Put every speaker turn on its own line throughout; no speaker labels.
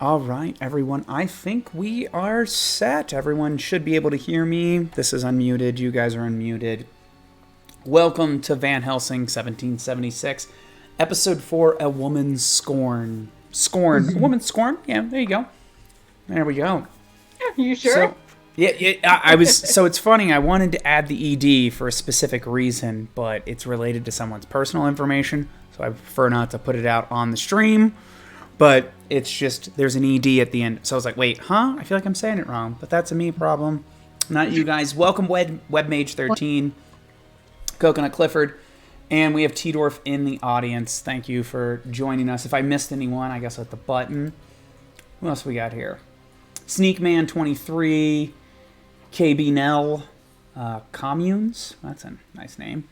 All right, everyone. I think we are set. Everyone should be able to hear me. This is unmuted. You guys are unmuted. Welcome to Van Helsing 1776, Episode 4, A Woman's Scorn. Scorn. A Woman's Scorn? Yeah, there you go. There we go.
You sure?
So, yeah, I was. So it's funny. I wanted to add the ED for a specific reason, but it's related to someone's personal information, so I prefer not to put it out on the stream. But it's just there's an ED at the end, so I was like, wait, huh? I feel like I'm saying it wrong, but that's a me problem, not you guys. Welcome, Webmage13, Coconut Clifford, and we have T-Dorf in the audience. Thank you for joining us. If I missed anyone, I guess at the button. Who else we got here? Sneakman23, KB Nell, Communes. That's a nice name.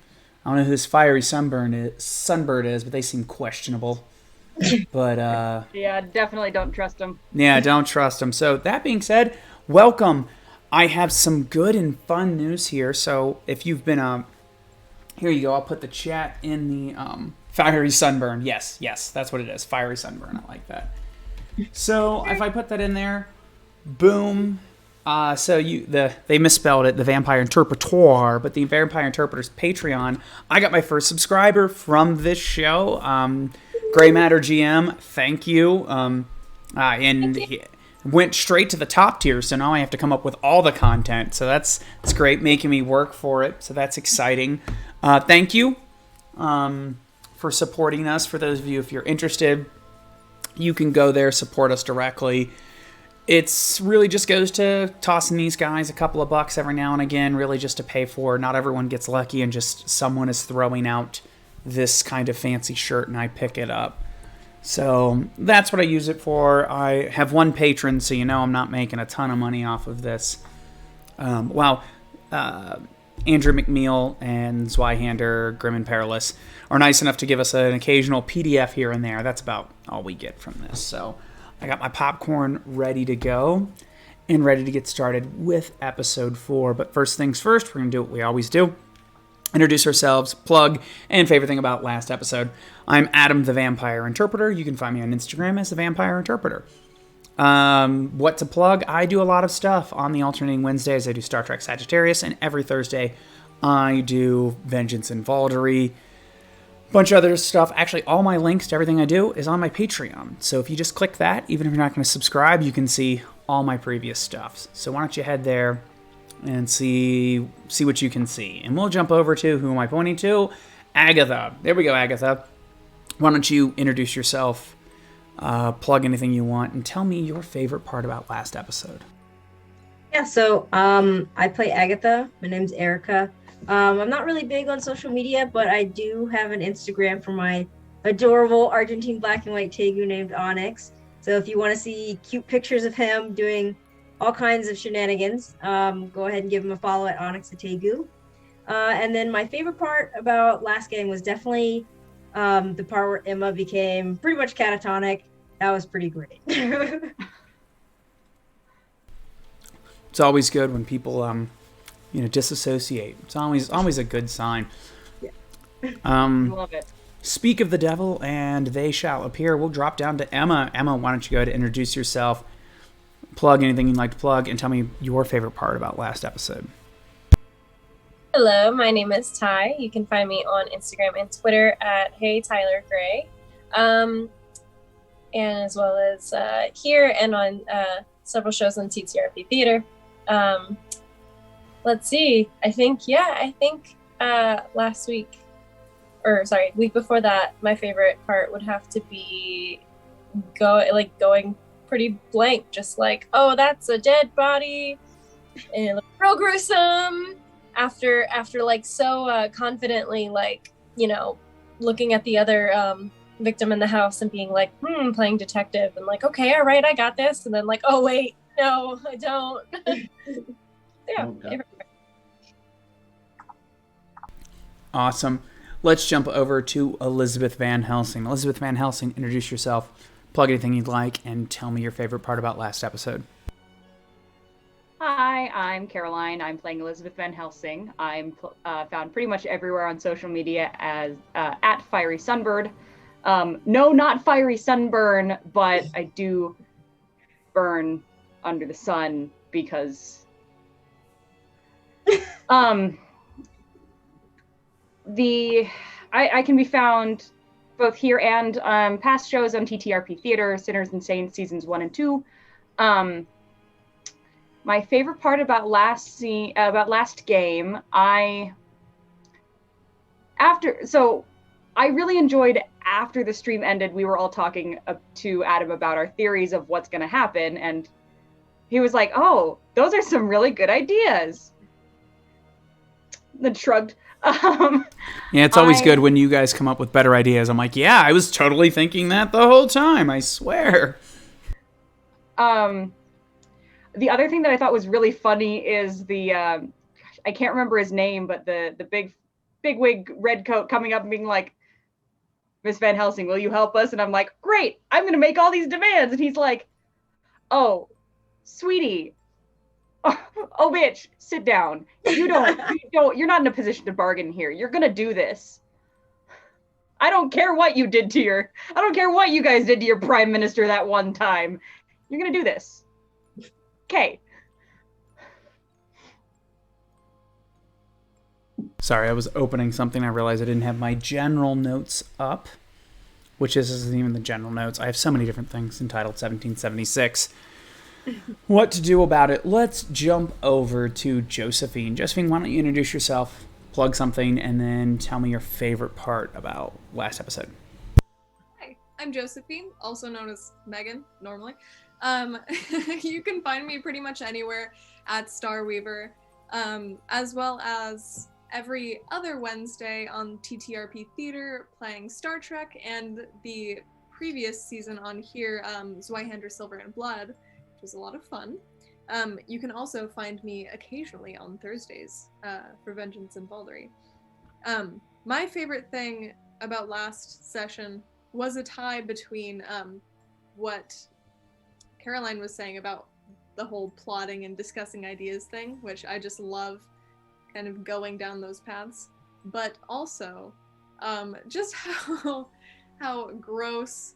I don't know who this fiery sunbird is, but they seem questionable. But
yeah, definitely don't trust them.
Yeah, don't trust them. So that being said, welcome. I have some good and fun news here. So if you've been here you go. I'll put the chat in the fiery sunburn. Yes, that's what it is. Fiery sunburn. I like that. So if I put that in there. Boom. So they misspelled it, the Vampire Interpretor, but the Vampire Interpreter's Patreon. I got my first subscriber from this show. Gray Matter GM, thank you. And he went straight to the top tier, so now I have to come up with all the content. So that's great, making me work for it. So that's exciting. Thank you for supporting us. For those of you, if you're interested, you can go there, support us directly. It's really just goes to tossing these guys a couple of bucks every now and again, really just to pay for. Not everyone gets lucky and just someone is throwing out this kind of fancy shirt and I pick it up. So that's what I use it for. I have one patron, so you know I'm not making a ton of money off of this. Andrew McNeil and Zweihander, Grim and Perilous, are nice enough to give us an occasional PDF here and there. That's about all we get from this. So I got my popcorn ready to go and ready to get started with episode 4. But first things first, we're going to do what we always do. Introduce ourselves, plug, and favorite thing about last episode. I'm Adam the Vampire Interpreter. You can find me on Instagram as the Vampire Interpreter. What to plug? I do a lot of stuff. On the alternating Wednesdays, I do Star Trek Sagittarius, and every Thursday, I do Vengeance and Valdery. Bunch of other stuff. Actually, all my links to everything I do is on my Patreon. So if you just click that, even if you're not going to subscribe, you can see all my previous stuff. So why don't you head there and see what you can see. And we'll jump over to, who am I pointing to? Agatha. There we go, Agatha. Why don't you introduce yourself, plug anything you want, and tell me your favorite part about last episode.
Yeah, so I play Agatha. My name's Erica. I'm not really big on social media, but I do have an Instagram for my adorable Argentine black and white Tegu named Onyx. So if you want to see cute pictures of him doing all kinds of shenanigans, go ahead and give him a follow at Onyx Tegu. And then my favorite part about last game was definitely the part where Emma became pretty much catatonic. That was pretty great.
It's always good when people disassociate. It's always a good sign.
Yeah.
Love it.
Speak of the devil, and they shall appear. We'll drop down to Emma. Emma, why don't you go ahead and introduce yourself, plug anything you'd like to plug, and tell me your favorite part about last episode.
Hello, my name is Ty. You can find me on Instagram and Twitter at HeyTylerGray, and as well as here and on several shows on TTRP Theater. Let's see. I think week before that, my favorite part would have to be going pretty blank, just like, oh, that's a dead body, and it looked real gruesome. After like so confidently, like, looking at the other victim in the house and being like, playing detective and like, okay, all right, I got this, and then like, oh wait, no, I don't. Yeah. Okay.
Awesome. Let's jump over to Elizabeth Van Helsing. Elizabeth Van Helsing, introduce yourself, plug anything you'd like, and tell me your favorite part about last episode.
Hi, I'm Caroline. I'm playing Elizabeth Van Helsing. I'm found pretty much everywhere on social media as at Fiery Sunbird. No, not Fiery Sunburn, but I do burn under the sun because I can be found both here and past shows on TTRP Theater, Sinners and Saints seasons 1 and 2. My favorite part about last game, I really enjoyed after the stream ended. We were all talking to Adam about our theories of what's going to happen, and he was like, "Oh, those are some really good ideas." Then shrugged.
Yeah, it's always good when you guys come up with better ideas. I'm like, yeah, I was totally thinking that the whole time, I swear.
The other thing that I thought was really funny is the I can't remember his name, but the big wig red coat coming up and being like, "Miss Van Helsing, will you help us?" And I'm like, "Great, I'm gonna make all these demands." And he's like, "Oh, sweetie, oh bitch, sit down. You're not in a position to bargain here. You're gonna do this. I don't care what you guys did to your prime minister that one time. You're gonna do this. Okay."
Sorry, I was opening something. I realized I didn't have my general notes up, which isn't even the general notes. I have so many different things entitled 1776. What to do about it? Let's jump over to Josephine. Josephine, why don't you introduce yourself, plug something, and then tell me your favorite part about last episode.
Hi, I'm Josephine, also known as Megan, normally. You can find me pretty much anywhere at Starweaver, as well as every other Wednesday on TTRP Theater playing Star Trek, and the previous season on here, Zweihander Silver and Blood, which was a lot of fun. You can also find me occasionally on Thursdays for Vengeance and Baldery. My favorite thing about last session was a tie between what Caroline was saying about the whole plotting and discussing ideas thing, which I just love kind of going down those paths, but also just how gross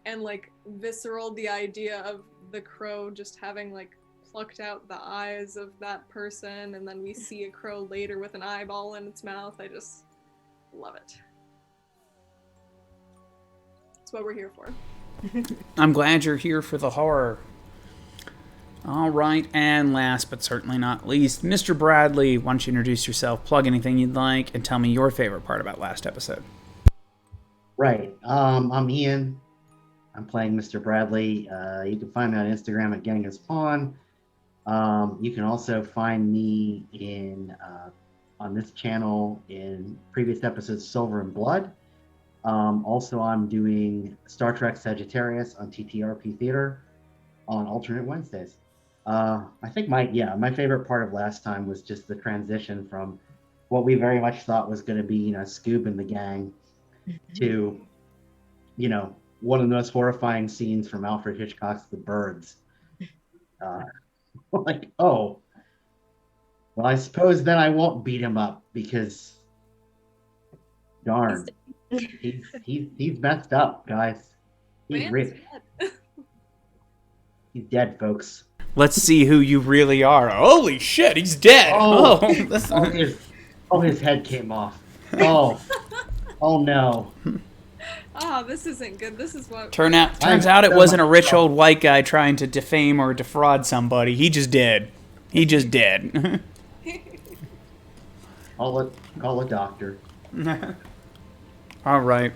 and like visceral the idea of the crow just having like plucked out the eyes of that person, and then we see a crow later with an eyeball in its mouth. I just love it. That's what we're here for.
I'm glad you're here for the horror. All right, and last but certainly not least, Mr. Bradley, why don't you introduce yourself, plug anything you'd like, and tell me your favorite part about last episode.
Right. I'm Ian. I'm playing Mr. Bradley. You can find me on Instagram at Genghis Pawn. You can also find me on this channel in previous episodes, Silver and Blood. Also, I'm doing Star Trek Sagittarius on TTRP Theater on alternate Wednesdays. I think my favorite part of last time was just the transition from what we very much thought was going to be, Scoob and the gang to, one of the most horrifying scenes from Alfred Hitchcock's The Birds. Like, oh, well, I suppose then I won't beat him up because, darn, he's messed up, guys. He's dead, folks.
Let's see who you really are. Holy shit, he's dead.
His head came off. Oh no.
Oh, this isn't good. This is what...
Turns out it wasn't a rich old white guy trying to defame or defraud somebody. He just did.
Call a doctor.
All right.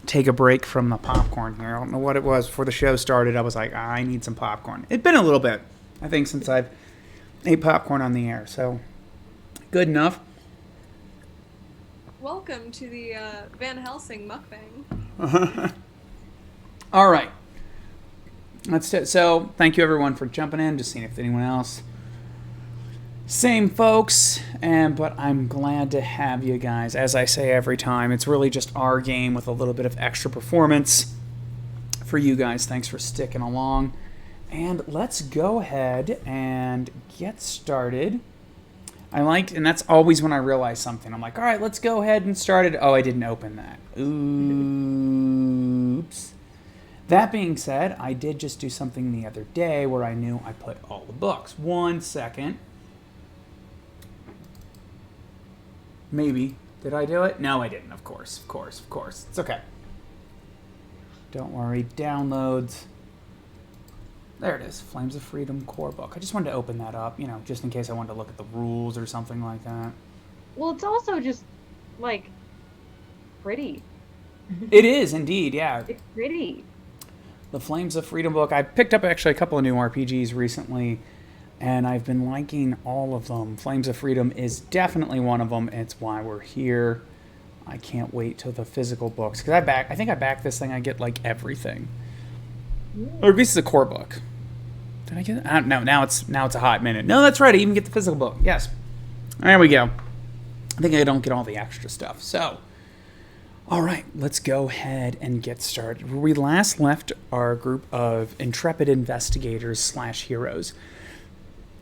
Take a break from the popcorn here. I don't know what it was before the show started. I was like, I need some popcorn. It's been a little bit, I think, since I've ate popcorn on the air. So, good enough.
Welcome to the Van Helsing mukbang.
All right. So, thank you everyone for jumping in, just seeing if anyone else. Same folks, but I'm glad to have you guys. As I say every time, it's really just our game with a little bit of extra performance for you guys. Thanks for sticking along. And let's go ahead and get started. And that's always when I realize something. I'm like, all right, let's go ahead and start it. Oh, I didn't open that. Oops. That being said, I did just do something the other day where I knew I put all the books. 1 second. Maybe. Did I do it? No, I didn't. Of course. It's okay. Don't worry. Downloads. There it is. Flames of Freedom core book. I just wanted to open that up, just in case I wanted to look at the rules or something like that.
Well, it's also just, like, pretty.
It is, indeed, yeah.
It's pretty.
The Flames of Freedom book. I picked up actually a couple of new RPGs recently, and I've been liking all of them. Flames of Freedom is definitely one of them. It's why we're here. I can't wait till the physical books. Because I think I back this thing, I get, like, everything. Or at least it's a core book. Did I get it? I don't know. Now it's a hot minute. No, that's right. I even get the physical book. Yes. There we go. I think I don't get all the extra stuff. So, all right. Let's go ahead and get started. Where we last left our group of intrepid investigators / heroes,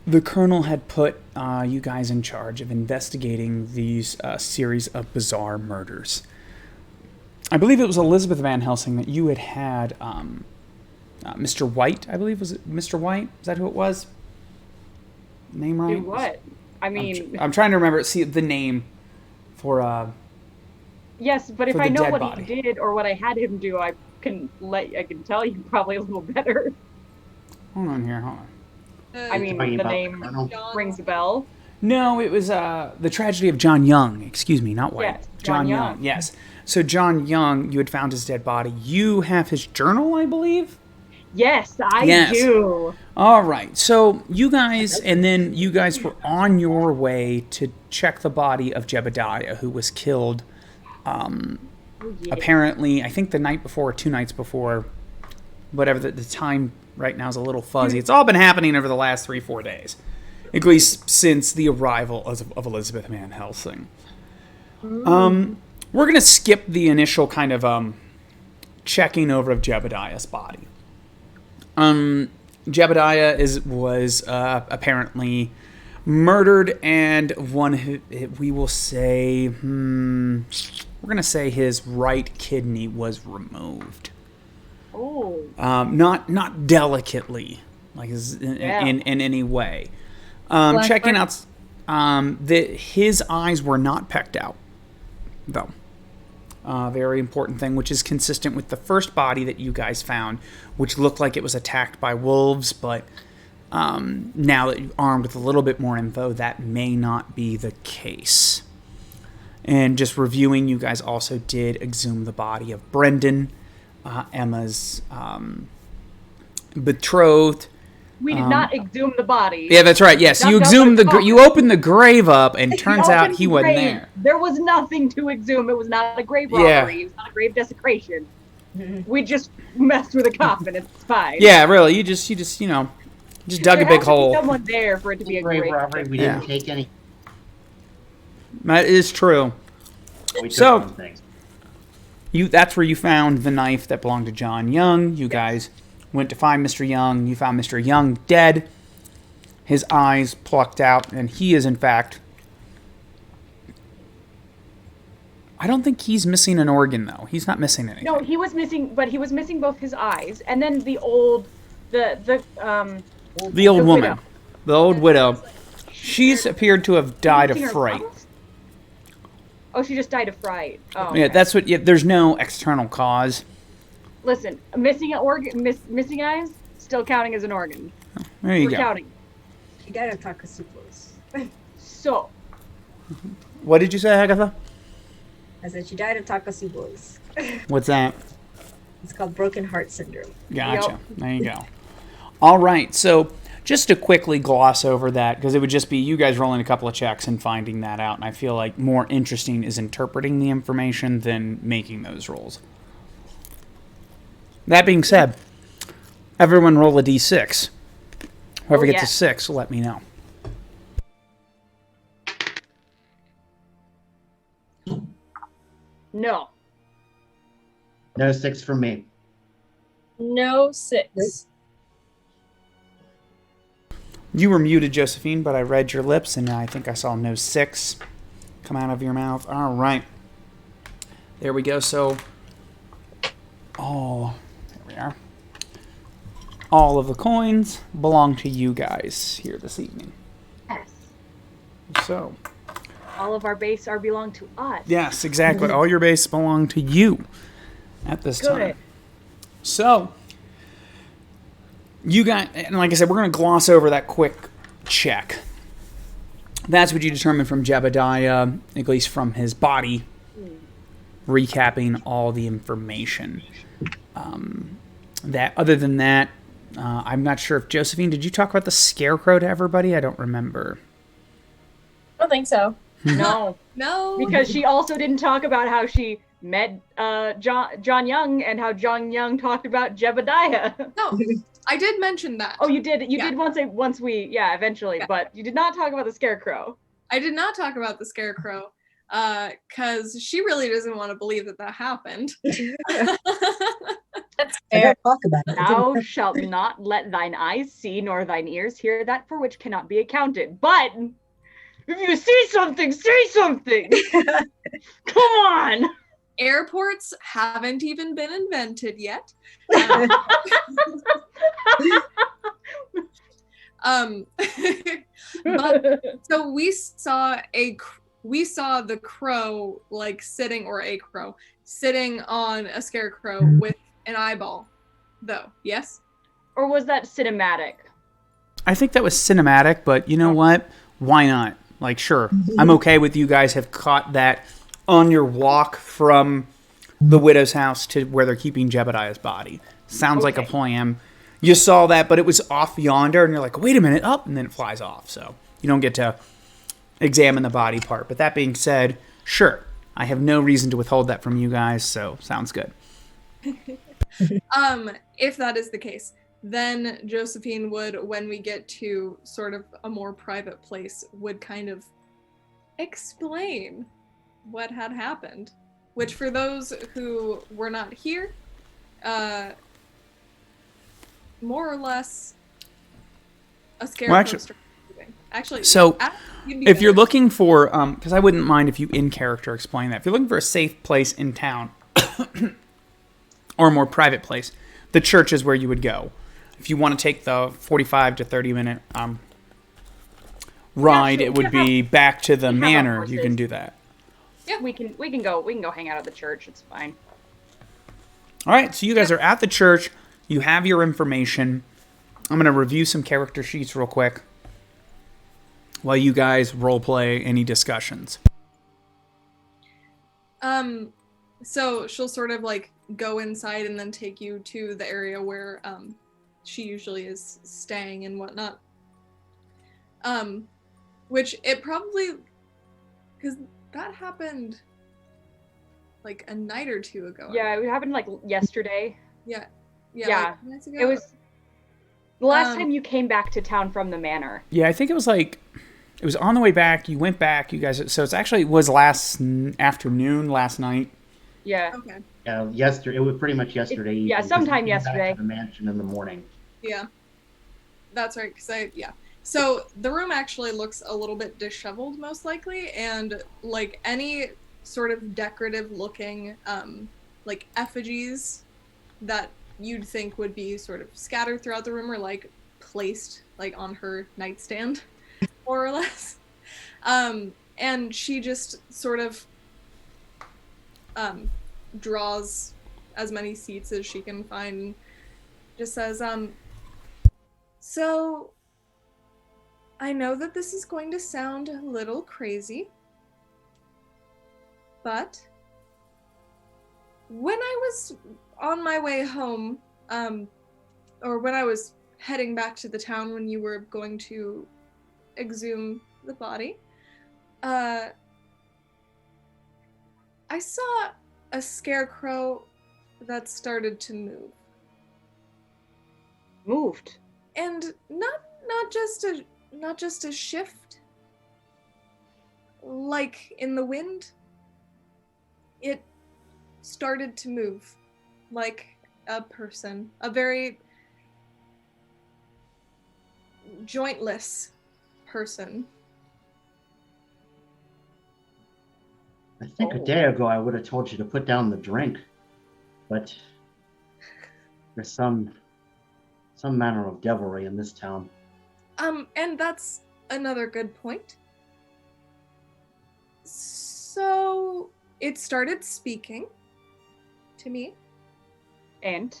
the Colonel had put you guys in charge of investigating these series of bizarre murders. I believe it was Elizabeth Van Helsing that you had Mr. White, I believe. Was it Mr. White? Is that who it was? Name right?
Do what? I mean...
I'm trying to remember. See, the name for...
yes, but if
for
I
the
know
dead
what
body.
he did or what I had him do, I can tell you probably a little better.
Hold on here. Hold on.
I mean,
Talking
the
about
name
the Colonel?
rings a bell.
No, it was the tragedy of John Young. Excuse me, not White.
Yes, John Young.
Yes. So John Young, you had found his dead body. You have his journal, I believe?
Yes, I
Yes.
do.
All right. So you guys were on your way to check the body of Jebediah, who was killed apparently, I think the night before or 2 nights before, whatever the time right now is a little fuzzy. It's all been happening over the last 3-4 days, at least since the arrival of Elizabeth Van Helsing. We're going to skip the initial kind of checking over of Jebediah's body. Jebediah was apparently murdered, and we will say, we're going to say his right kidney was removed.
Oh.
Not delicately, like in any way. Checking out that his eyes were not pecked out, though. Very important thing, which is consistent with the first body that you guys found, which looked like it was attacked by wolves, but now that you're armed with a little bit more info, that may not be the case. And just reviewing, you guys also did exhume the body of Brendan, Emma's betrothed.
We did not exhume the body.
Yeah, that's right. Yes, you exhumed you opened the grave up, and turns out he wasn't there.
There was nothing to exhume. It was not a grave robbery.
Yeah.
It was not a grave desecration. We just messed with a coffin. It's fine.
Yeah, really. You just just dug a big hole.
There has to be someone there for it to be a
Grave
grave
robbery. We didn't take any.
That is true.
We took
So-
some things.
That's where you found the knife that belonged to John Young. You guys went to find Mr. Young. You found Mr. Young dead. His eyes plucked out, and he is in fact... I don't think he's missing an organ, though. He's not missing anything.
No, he was missing, but he was missing both his eyes, and then the old
woman.
widow.
The old widow. She's appeared to have died of
Missing her
fright.
lungs? Oh, she just died of fright. Oh,
Yeah,
okay.
that's what... Yeah, there's no external cause.
Listen, missing an organ, missing eyes, still counting as an organ.
There you
We're
go.
counting.
She died of Takasupos.
So,
What did you say, Agatha?
I said she died of Takasupos.
What's that?
It's called broken heart syndrome.
Gotcha.
Yep.
There you go. All right. So just to quickly gloss over that, because it would just be you guys rolling a couple of checks and finding that out. And I feel like more interesting is interpreting the information than making those rolls. That being said, everyone roll a d6. Whoever gets a 6, let me know.
no.
No 6 from me.
No 6.
You were muted, Josephine, but I read your lips, and I think I saw no 6 come out of your mouth. All right. There we go. So, there we are. All of the coins belong to you guys here this evening.
Yes.
So,
All of our base are belong to us.
yes, exactly. All your base belong to you at this time.
Good.
So, you got, and like I said, we're going to gloss over that quick check. That's what you determined from Jebediah, at least from his body, recapping all the information. That other than that, I'm not sure if Josephine, did you talk about the scarecrow to everybody? I don't remember.
I don't think so.
No,
No.
because she also didn't talk about how she met John Young and how John Young talked about Jebediah.
No. I did mention that.
Oh, you did. You
Yeah.
did once we eventually,
Yeah.
but you did not talk about the scarecrow.
I did not talk about the scarecrow because she really doesn't want to believe that happened.
That's
I
fair.
don't talk about it.
Thou shalt not let thine eyes see nor thine ears hear that for which cannot be accounted. But if you see something, say something. Come on.
Airports haven't even been invented yet. But so we saw the crow sitting on a scarecrow with an eyeball, though. Yes.
Or was that cinematic?
I think that was cinematic, but you know what? Why not? Like, sure, I'm okay with you guys have caught that on your walk from the widow's house to where they're keeping Jebediah's body. Sounds like a
Okay.
plan. You saw that, but it was off yonder, and you're like, wait a minute, up, and then it flies off. So you don't get to examine the body part. But that being said, sure, I have no reason to withhold that from you guys, so sounds good.
If that is the case, then Josephine would, when we get to sort of a more private place, would kind of explain what had happened. Which, for those who were not here, more or less, a scarecrow. Actually,
So,
you'd be
if you're
better.
looking for, because I wouldn't mind if you in character explain that. If you're looking for a safe place in town, or a more private place, the church is where you would go. If you want to take the 45 to 30 minute ride,
sure.
it would be back to the
We have
manor.
horses.
You can do that.
Yeah, we can go hang out at the church. It's fine.
All right, so you guys are at the church. You have your information. I'm going to review some character sheets real quick while you guys role play any discussions.
So she'll sort of like go inside and then take you to the area where she usually is staying and whatnot. Which it probably, because that happened like a night or two ago.
Yeah, it happened like yesterday.
Yeah.
Yeah.
Like 2 nights ago?
It was the last
Um,
time you came back to town from the manor.
Yeah, I think it was like, it was on the way back. You went back, you guys. So it's actually, it was afternoon, last night.
Yeah.
Okay.
Yesterday, it was pretty much yesterday.
yeah,
evening, 'cause
sometime
we came back to
yesterday.
The mansion in the morning.
Yeah. That's right, So the room actually looks a little bit disheveled, most likely, and like any sort of decorative looking like effigies that you'd think would be sort of scattered throughout the room or like placed like on her nightstand, more or less. And she just sort of draws as many seats as she can find, just says, so I know that this is going to sound a little crazy, but when I was on my way home, or when I was heading back to the town when you were going to exhume the body, I saw a scarecrow that started to move.
Moved.
And not just a shift like in the wind. It started to move like a person, a very jointless person.
I think a
Oh.
day ago I would have told you to put down the drink, but there's some manner of devilry in this town.
And that's another good point. So it started speaking to me,
And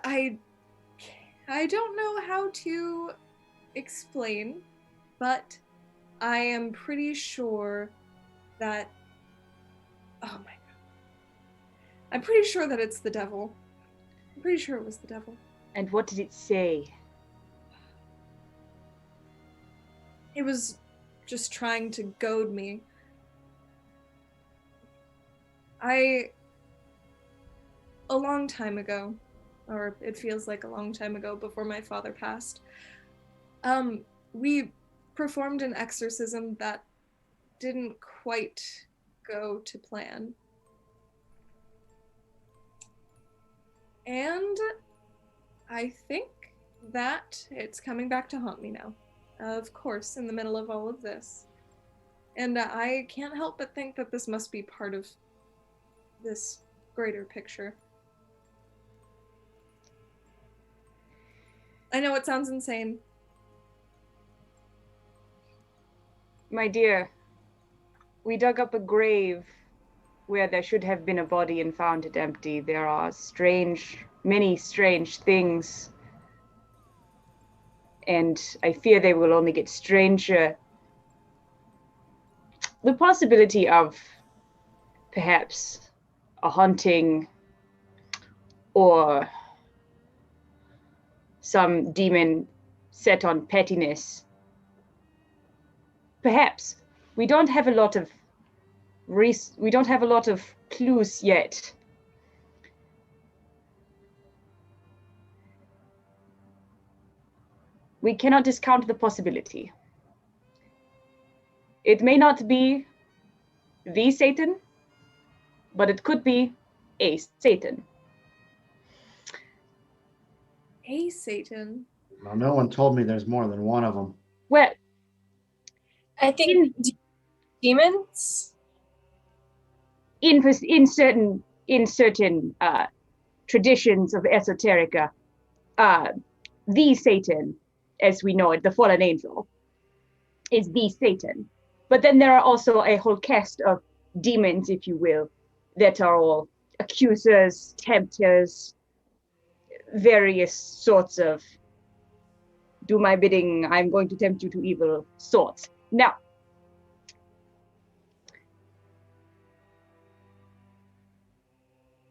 I don't know how to explain, but I am pretty sure that oh my god. I'm pretty sure that it's the devil. I'm pretty sure it was the devil.
and what did it say?
It was just trying to goad me. A long time ago, or it feels like a long time ago before my father passed, we performed an exorcism that didn't quite go to plan. And I think that it's coming back to haunt me now. Of course, in the middle of all of this. And I can't help but think that this must be part of this greater picture. I know it sounds insane.
My dear, we dug up a grave where there should have been a body and found it empty. There are many strange things. And I fear they will only get stranger. The possibility of perhaps a haunting or some demon set on pettiness. Perhaps. We don't have a lot of clues yet. We cannot discount the possibility. It may not be the Satan, but it could be a Satan.
A Satan?
Well, no one told me there's more than one of them.
Well,
I think demons.
in certain traditions of esoterica, the Satan, as we know it, the fallen angel, is the Satan. But then there are also a whole cast of demons, if you will, that are all accusers, tempters, various sorts of do my bidding, I'm going to tempt you to evil sorts. Now,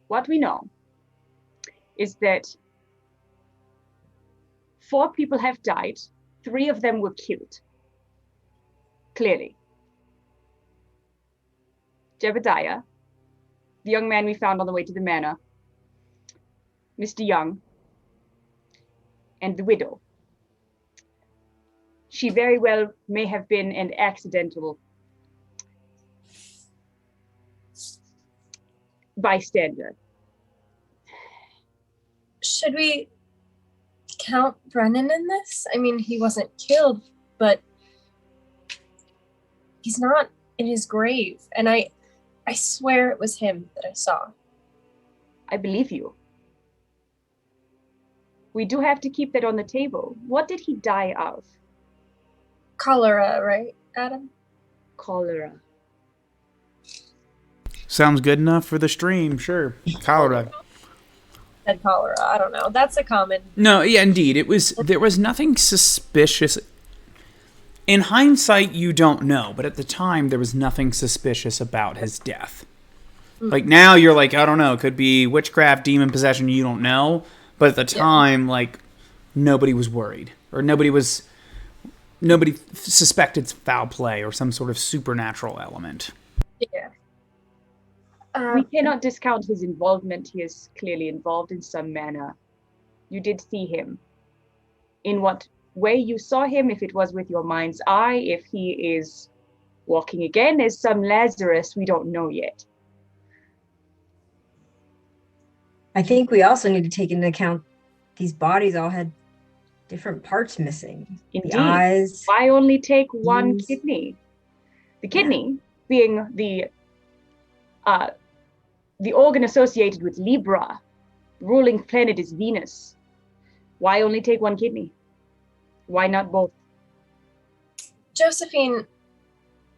what we know is that 4 people have died, 3 of them were killed. Clearly. Jebediah, the young man we found on the way to the manor, Mr. Young, and the widow. She very well may have been an accidental bystander.
Should we count Brennan in this? I mean, he wasn't killed, but he's not in his grave. And I swear it was him that I saw.
I believe you. We do have to keep that on the table. What did he die of?
Cholera, right, Adam?
Cholera.
Sounds good enough for the stream, sure. Cholera.
Said cholera. I don't know. That's a common.
No, yeah, indeed. There was nothing suspicious. In hindsight, you don't know, but at the time, there was nothing suspicious about his death. Like, now you're like, I don't know, it could be witchcraft, demon possession, you don't know. But at the time, like, nobody was worried. Or nobody suspected foul play or some sort of supernatural element.
Yeah.
We cannot discount his involvement. He is clearly involved in some manner. You did see him. In what way you saw him, if it was with your mind's eye, if he is walking again as some Lazarus, we don't know yet.
I think we also need to take into account these bodies all had different parts missing.
Indeed.
The eyes.
Why only take one
Yes.
kidney? The kidney being the the organ associated with Libra. The ruling planet is Venus. Why only take one kidney? Why not both?
Josephine,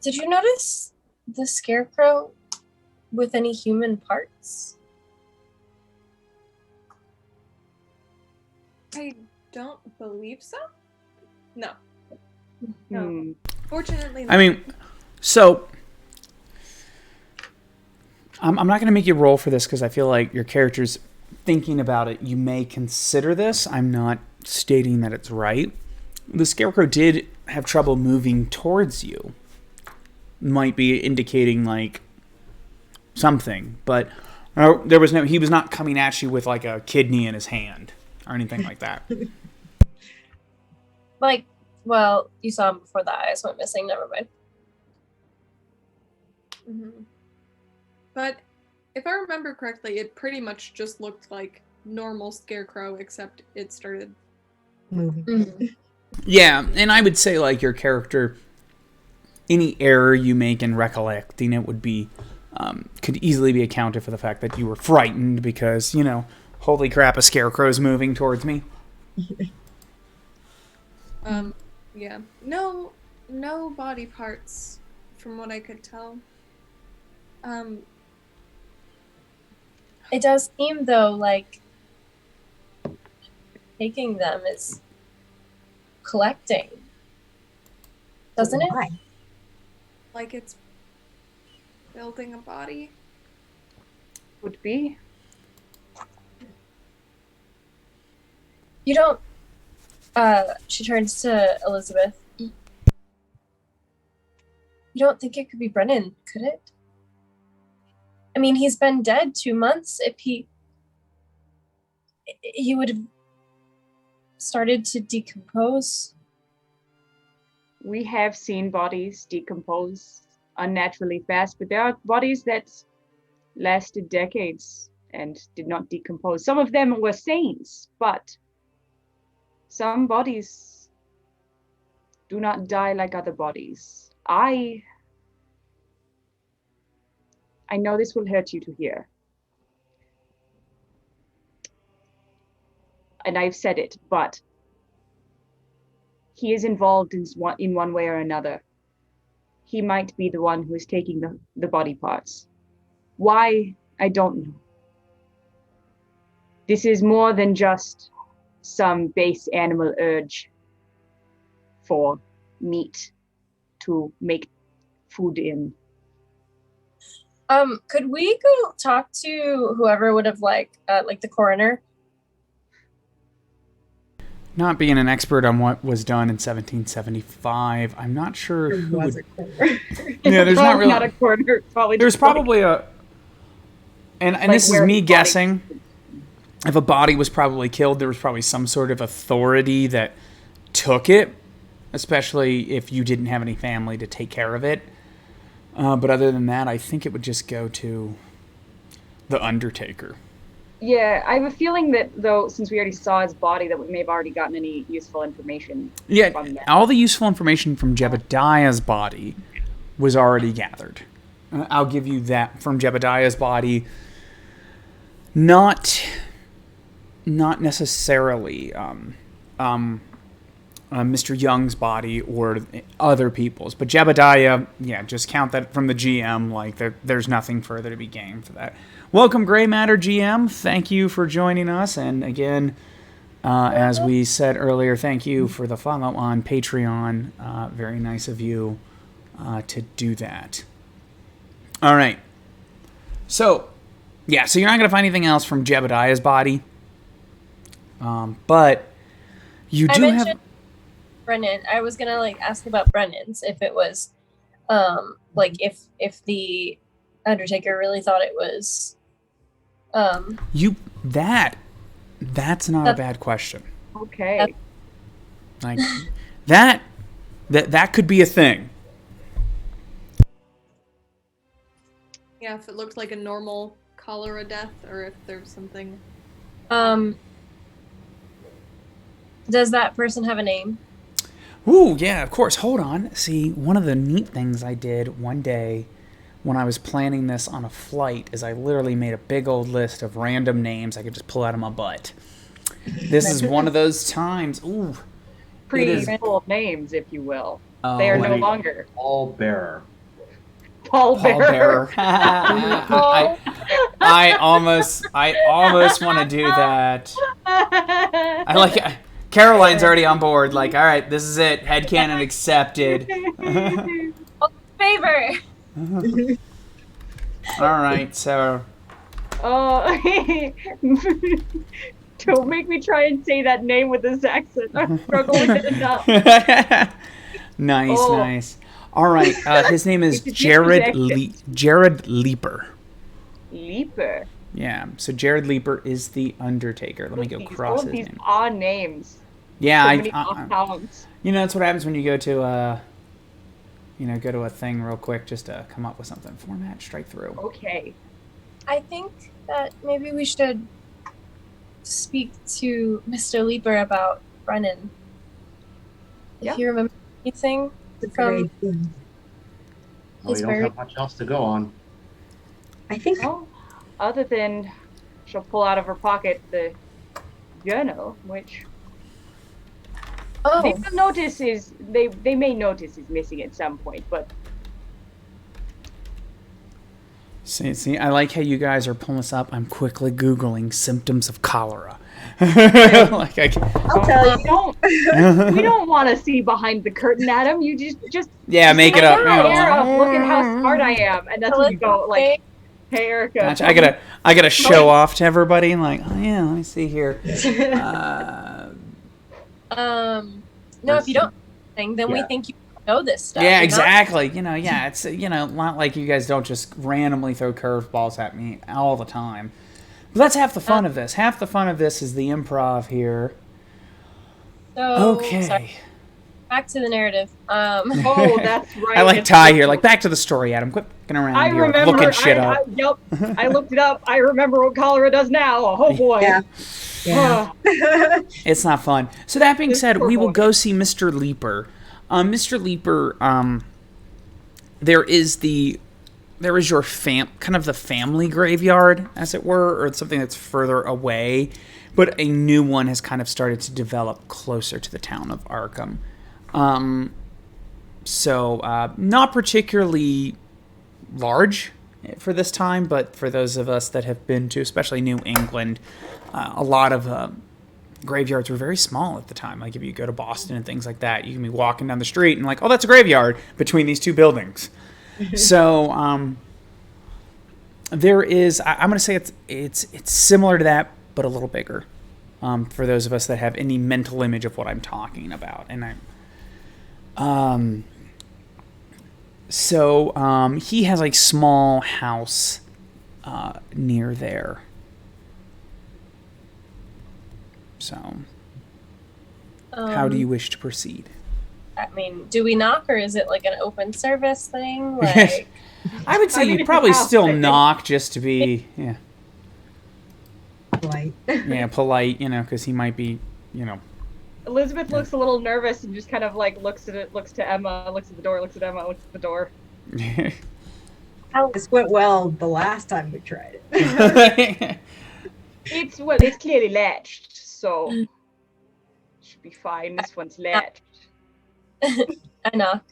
did you notice the scarecrow with any human parts?
I don't believe so. No.
No.
Fortunately,
I mean, so I'm not going to make you roll for this because I feel like your character's thinking about it. You may consider this. I'm not stating that it's right. The scarecrow did have trouble moving towards you. Might be indicating like something, but there was no. He was not coming at you with like a kidney in his hand or anything like that.
Like, well, you saw him before the eyes went missing. Never mind.
Mhm. But if I remember correctly, it pretty much just looked like normal scarecrow, except it started.
Moving.
Mhm.
Yeah, and I would say like your character, any error you make in recollecting it would be could easily be accounted for the fact that you were frightened because holy crap, a scarecrow's moving towards me.
Yeah. No body parts, from what I could tell.
It does seem though like taking them is collecting, doesn't it?
Why?
Like it's building a body.
Would be.
You don't. She turns to Elizabeth. You don't think it could be Brennan, could it? I mean, he's been dead 2 months. If he would have started to decompose.
We have seen bodies decompose unnaturally fast, but there are bodies that lasted decades and did not decompose. Some of them were saints, but some bodies do not die like other bodies. I know this will hurt you to hear. And I've said it, but he is involved in one way or another. He might be the one who is taking the body parts. Why? I don't know. This is more than just some base animal urge for meat to make food in.
Could we go talk to whoever would have like the coroner?
Not being an expert on what was done in 1775, I'm not sure who would. Yeah, there's not really.
Not a coroner. Probably.
There's probably a. And
like
this is
where
me
his body-
guessing. If a body was probably killed, there was probably some sort of authority that took it, especially if you didn't have any family to take care of it. But other than that, I think it would just go to the Undertaker.
Yeah, I have a feeling that though, since we already saw his body, that we may have already gotten any useful information.
Yeah,
from that.
all the useful information from Jebediah's body was already gathered. I'll give you that from Jebediah's body. Not necessarily Mr. Young's body or other people's, but Jebediah, yeah, just count that from the GM. Like there's nothing further to be gained for that. Welcome, Gray Matter GM. Thank you for joining us, and again, as we said earlier, thank you for the follow on Patreon. Very nice of you to do that. All right. So, yeah, so you're not going to find anything else from Jebediah's body. But you do have
Brennan. I was gonna ask about Brennan's if it was if the Undertaker really thought it was
that's not a bad question.
Okay.
Like that could be a thing.
Yeah, if it looked like a normal cholera death, or if there's something.
Does that person have a name?
Ooh, yeah, of course. Hold on. See, one of the neat things I did one day when I was planning this on a flight is I literally made a big old list of random names I could just pull out of my butt. This is one of those times. Ooh.
Pretty full of names, if you will.
Oh,
They are no longer.
All bearer.
Paul Bearer.
I almost want to do that. I like it. Caroline's already on board. Like, all right, this is it. Headcanon accepted.
Favor.
All right, so.
Oh, don't make me try and say that name with this accent. I struggle with it enough.
Nice. All right, his name is Jared Leaper.
Leaper.
Yeah, so Jared Leaper is the Undertaker. Let me go cross his
these
name.
odd names.
Yeah,
so many odd sounds.
You know, that's what happens when you go to go to a thing real quick just to come up with something. Format, strike through.
Okay.
I think that maybe we should speak to Mr. Leaper about Brennan.
Yeah.
If you remember anything from
We don't have much else to go on.
I think
Well, other than she'll pull out of her pocket the journal, which they may notice is missing at some point, but
See, I like how you guys are pulling this up. I'm quickly Googling symptoms of cholera. I'll
tell you.
We don't want to see behind the curtain, Adam. You just
make it up.
Look at how smart I am, and that's when you go like, "Hey, Erica."
Gotcha. I gotta show off to everybody. Like, oh yeah, let me see here.
No, if you don't think, then we think you know this stuff.
Yeah, exactly. It's not like you guys don't just randomly throw curveballs at me all the time. But that's half the fun of this. Half the fun of this is the improv here. Okay.
Sorry. Back to the narrative.
Oh, that's right.
I like Ty here. Like, back to the story, Adam. Quit fucking around
I
here
remember.
looking shit up.
Yep. I looked it up. I remember what cholera does now. Oh boy.
Yeah.
It's not fun. So that being said, we will go see Mr. Leaper. Mr. Leaper, there is your kind of the family graveyard, as it were, or something that's further away, but a new one has kind of started to develop closer to the town of Arkham. So not particularly large for this time, but for those of us that have been to, especially New England, a lot of graveyards were very small at the time. Like if you go to Boston and things like that, you can be walking down the street and like, oh, that's a graveyard between these two buildings. So there is, I'm going to say it's similar to that, but a little bigger. For those of us that have any mental image of what I'm talking about, and he has a small house near there. So, how do you wish to proceed?
I mean, do we knock, or is it like an open service thing? Like,
I would say you'd probably still knock just to be,
polite.
Polite, because he might be,
Elizabeth looks a little nervous and just kind of like looks to Emma, looks at the door, looks at Emma, looks at the door.
This went well the last time we tried it.
It's clearly latched, so should be fine. This one's latched.
I knock.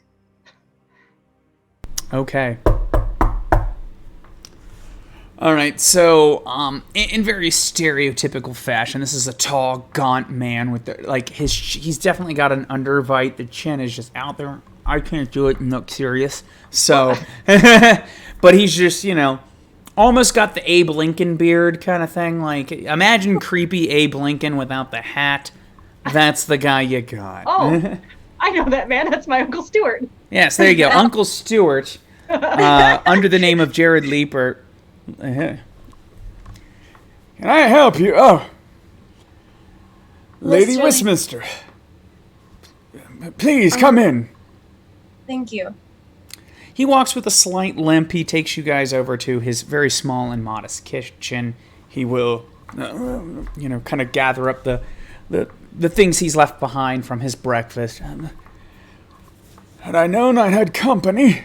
Okay. All right, so in very stereotypical fashion, this is a tall, gaunt man with he's definitely got an underbite. The chin is just out there. I can't do it and look serious. So, but he's just, almost got the Abe Lincoln beard kind of thing. Like, imagine creepy Abe Lincoln without the hat. That's the guy you got.
Oh, I know that man. That's my Uncle Stuart.
Yes, there you go. Uncle Stuart, under the name of Jared Leaper. Can I help you? Oh, Lady Westminster. Please come in.
Thank you.
He walks with a slight limp. He takes you guys over to his very small and modest kitchen. He will, kind of gather up the things he's left behind from his breakfast. Had I known I had company,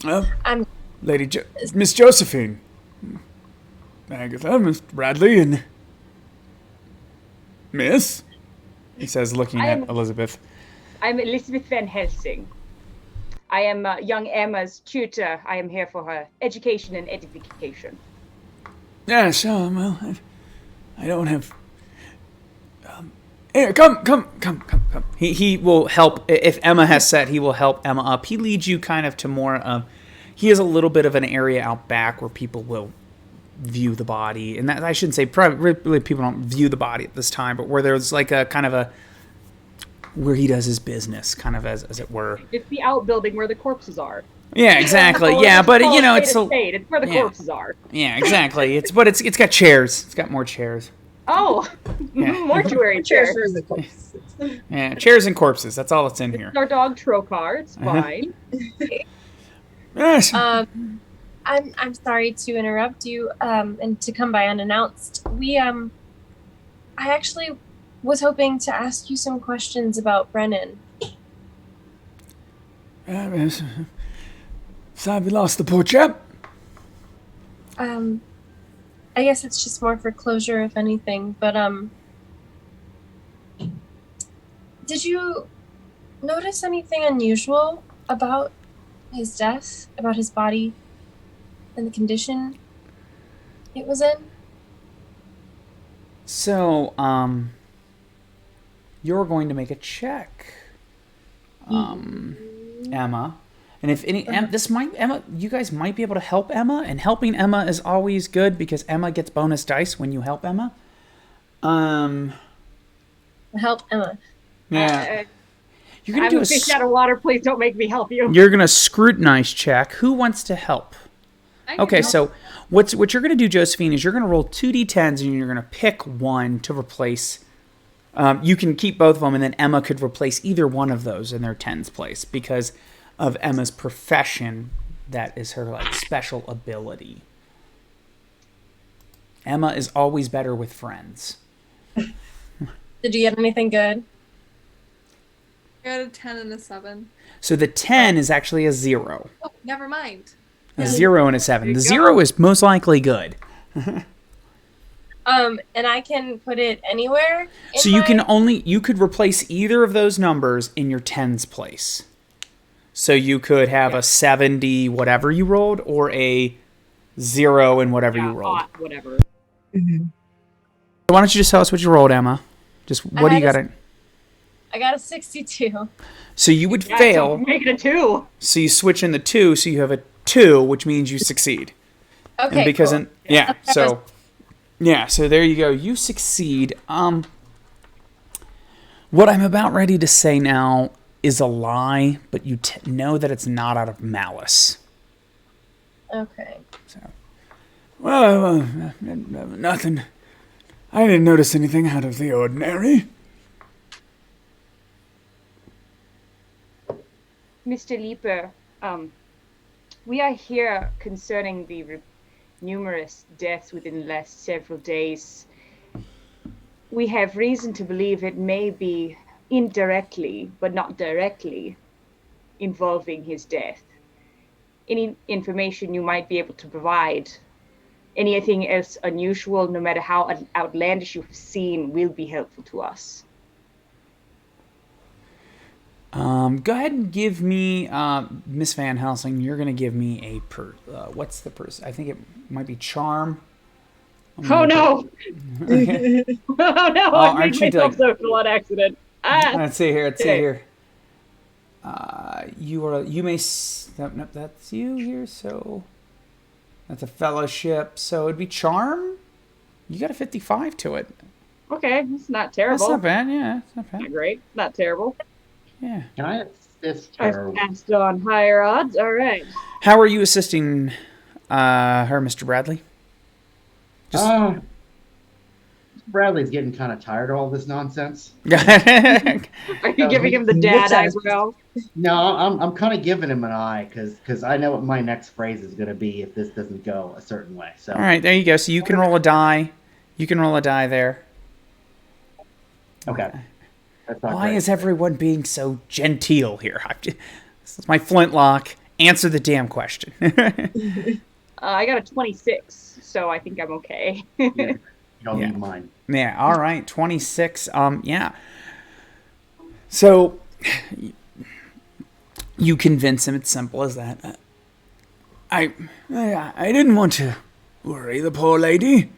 I'm
Miss Josephine, Agatha, Miss Bradley, and Miss. He says, looking at Elizabeth.
I'm Elizabeth Van Helsing. I am young Emma's tutor. I am here for her education and edification.
Yes, well, I don't have... here, come. He will help. If Emma has said, he will help Emma up. He leads you kind of to more of... He has a little bit of an area out back where people will view the body. And that, I shouldn't say, probably really people don't view the body at this time, but where there's like a kind of a... where he does his business, kind of as it were.
It's the outbuilding where the corpses are.
Yeah, exactly. Yeah, but you know, it's
it's where the corpses are.
Yeah, exactly. It's got chairs. It's got more chairs.
Oh,
Yeah.
mortuary chairs.
for the corpses.
Yeah, chairs and corpses. That's all that's in here.
It's our dog Trokar. It's fine.
Yes.
I'm sorry to interrupt you and to come by unannounced. I actually was hoping to ask you some questions about Brennan.
Yes. Sorry we lost the poor chap.
I guess it's just more for closure, if anything. But did you notice anything unusual about his death, about his body, and the condition it was in?
So, you're going to make a check, Emma. And if any, Emma, you guys might be able to help Emma, and helping Emma is always good because Emma gets bonus dice when you help Emma.
Help Emma.
Yeah. You're gonna
I'm
do
a fish out of water. Please don't make me help you.
You're gonna scrutinize check. Who wants to help? Okay, so what you're gonna do, Josephine, is you're gonna roll 2d10s and you're gonna pick one to replace. You can keep both of them, and then Emma could replace either one of those in their tens place because of Emma's profession. That is her like special ability. Emma is always better with friends.
Did you get anything good?
I got a 10 and a 7.
So the 10 is actually a 0.
Oh, never mind.
A 0 and a 7. The 0 is most likely good.
And I can put it anywhere.
So you could replace either of those numbers in your tens place. So you could have a 70 whatever you rolled, or a 0 in whatever you rolled.
Whatever.
Mm-hmm.
Why don't you just tell us what you rolled, Emma? Just what do you got?
I got a 62.
So you would fail.
So make it a 2.
So you switch in the 2, so you have a 2, which means you succeed.
Okay.
And because
cool.
So there you go. You succeed. What I'm about ready to say now is a lie, but you know that it's not out of malice.
Okay.
So, well, nothing. I didn't notice anything out of the ordinary.
Mr. Leaper, we are here concerning the numerous deaths within the last several days. We have reason to believe it may be indirectly, but not directly, involving his death. Any information you might be able to provide, anything else unusual, no matter how outlandish you've seen, will be helpful to us.
Go ahead and give me, Miss Van Helsing, you're going to give me a what's the person? I think it might be charm.
Oh no! Oh no! I made myself social on accident.
Let's see here. You may. Nope, that's you here. So that's a fellowship. So it'd be charm. You got a 55 to it.
Okay, it's not terrible.
That's not bad. Yeah, it's not bad.
Not great. Not terrible.
Yeah.
Can I assist her?
I've passed on higher odds. All right.
How are you assisting her, Mr. Bradley?
Bradley's getting kind of tired of all this nonsense.
Are you giving him the dad eyebrow?
No, I'm kind of giving him an eye because I know what my next phrase is going to be if this doesn't go a certain way. So
all right, there you go. So you can roll a die. You can roll a die there.
Okay. That's not
Why
great.
is everyone being so genteel here? This is my flintlock. answer the damn question.
I got a 26, so I think I'm okay.
You don't
Yeah.
need mine.
Yeah, all right, 26. Yeah. So you convince him. It's simple as that. I didn't want to worry the poor lady.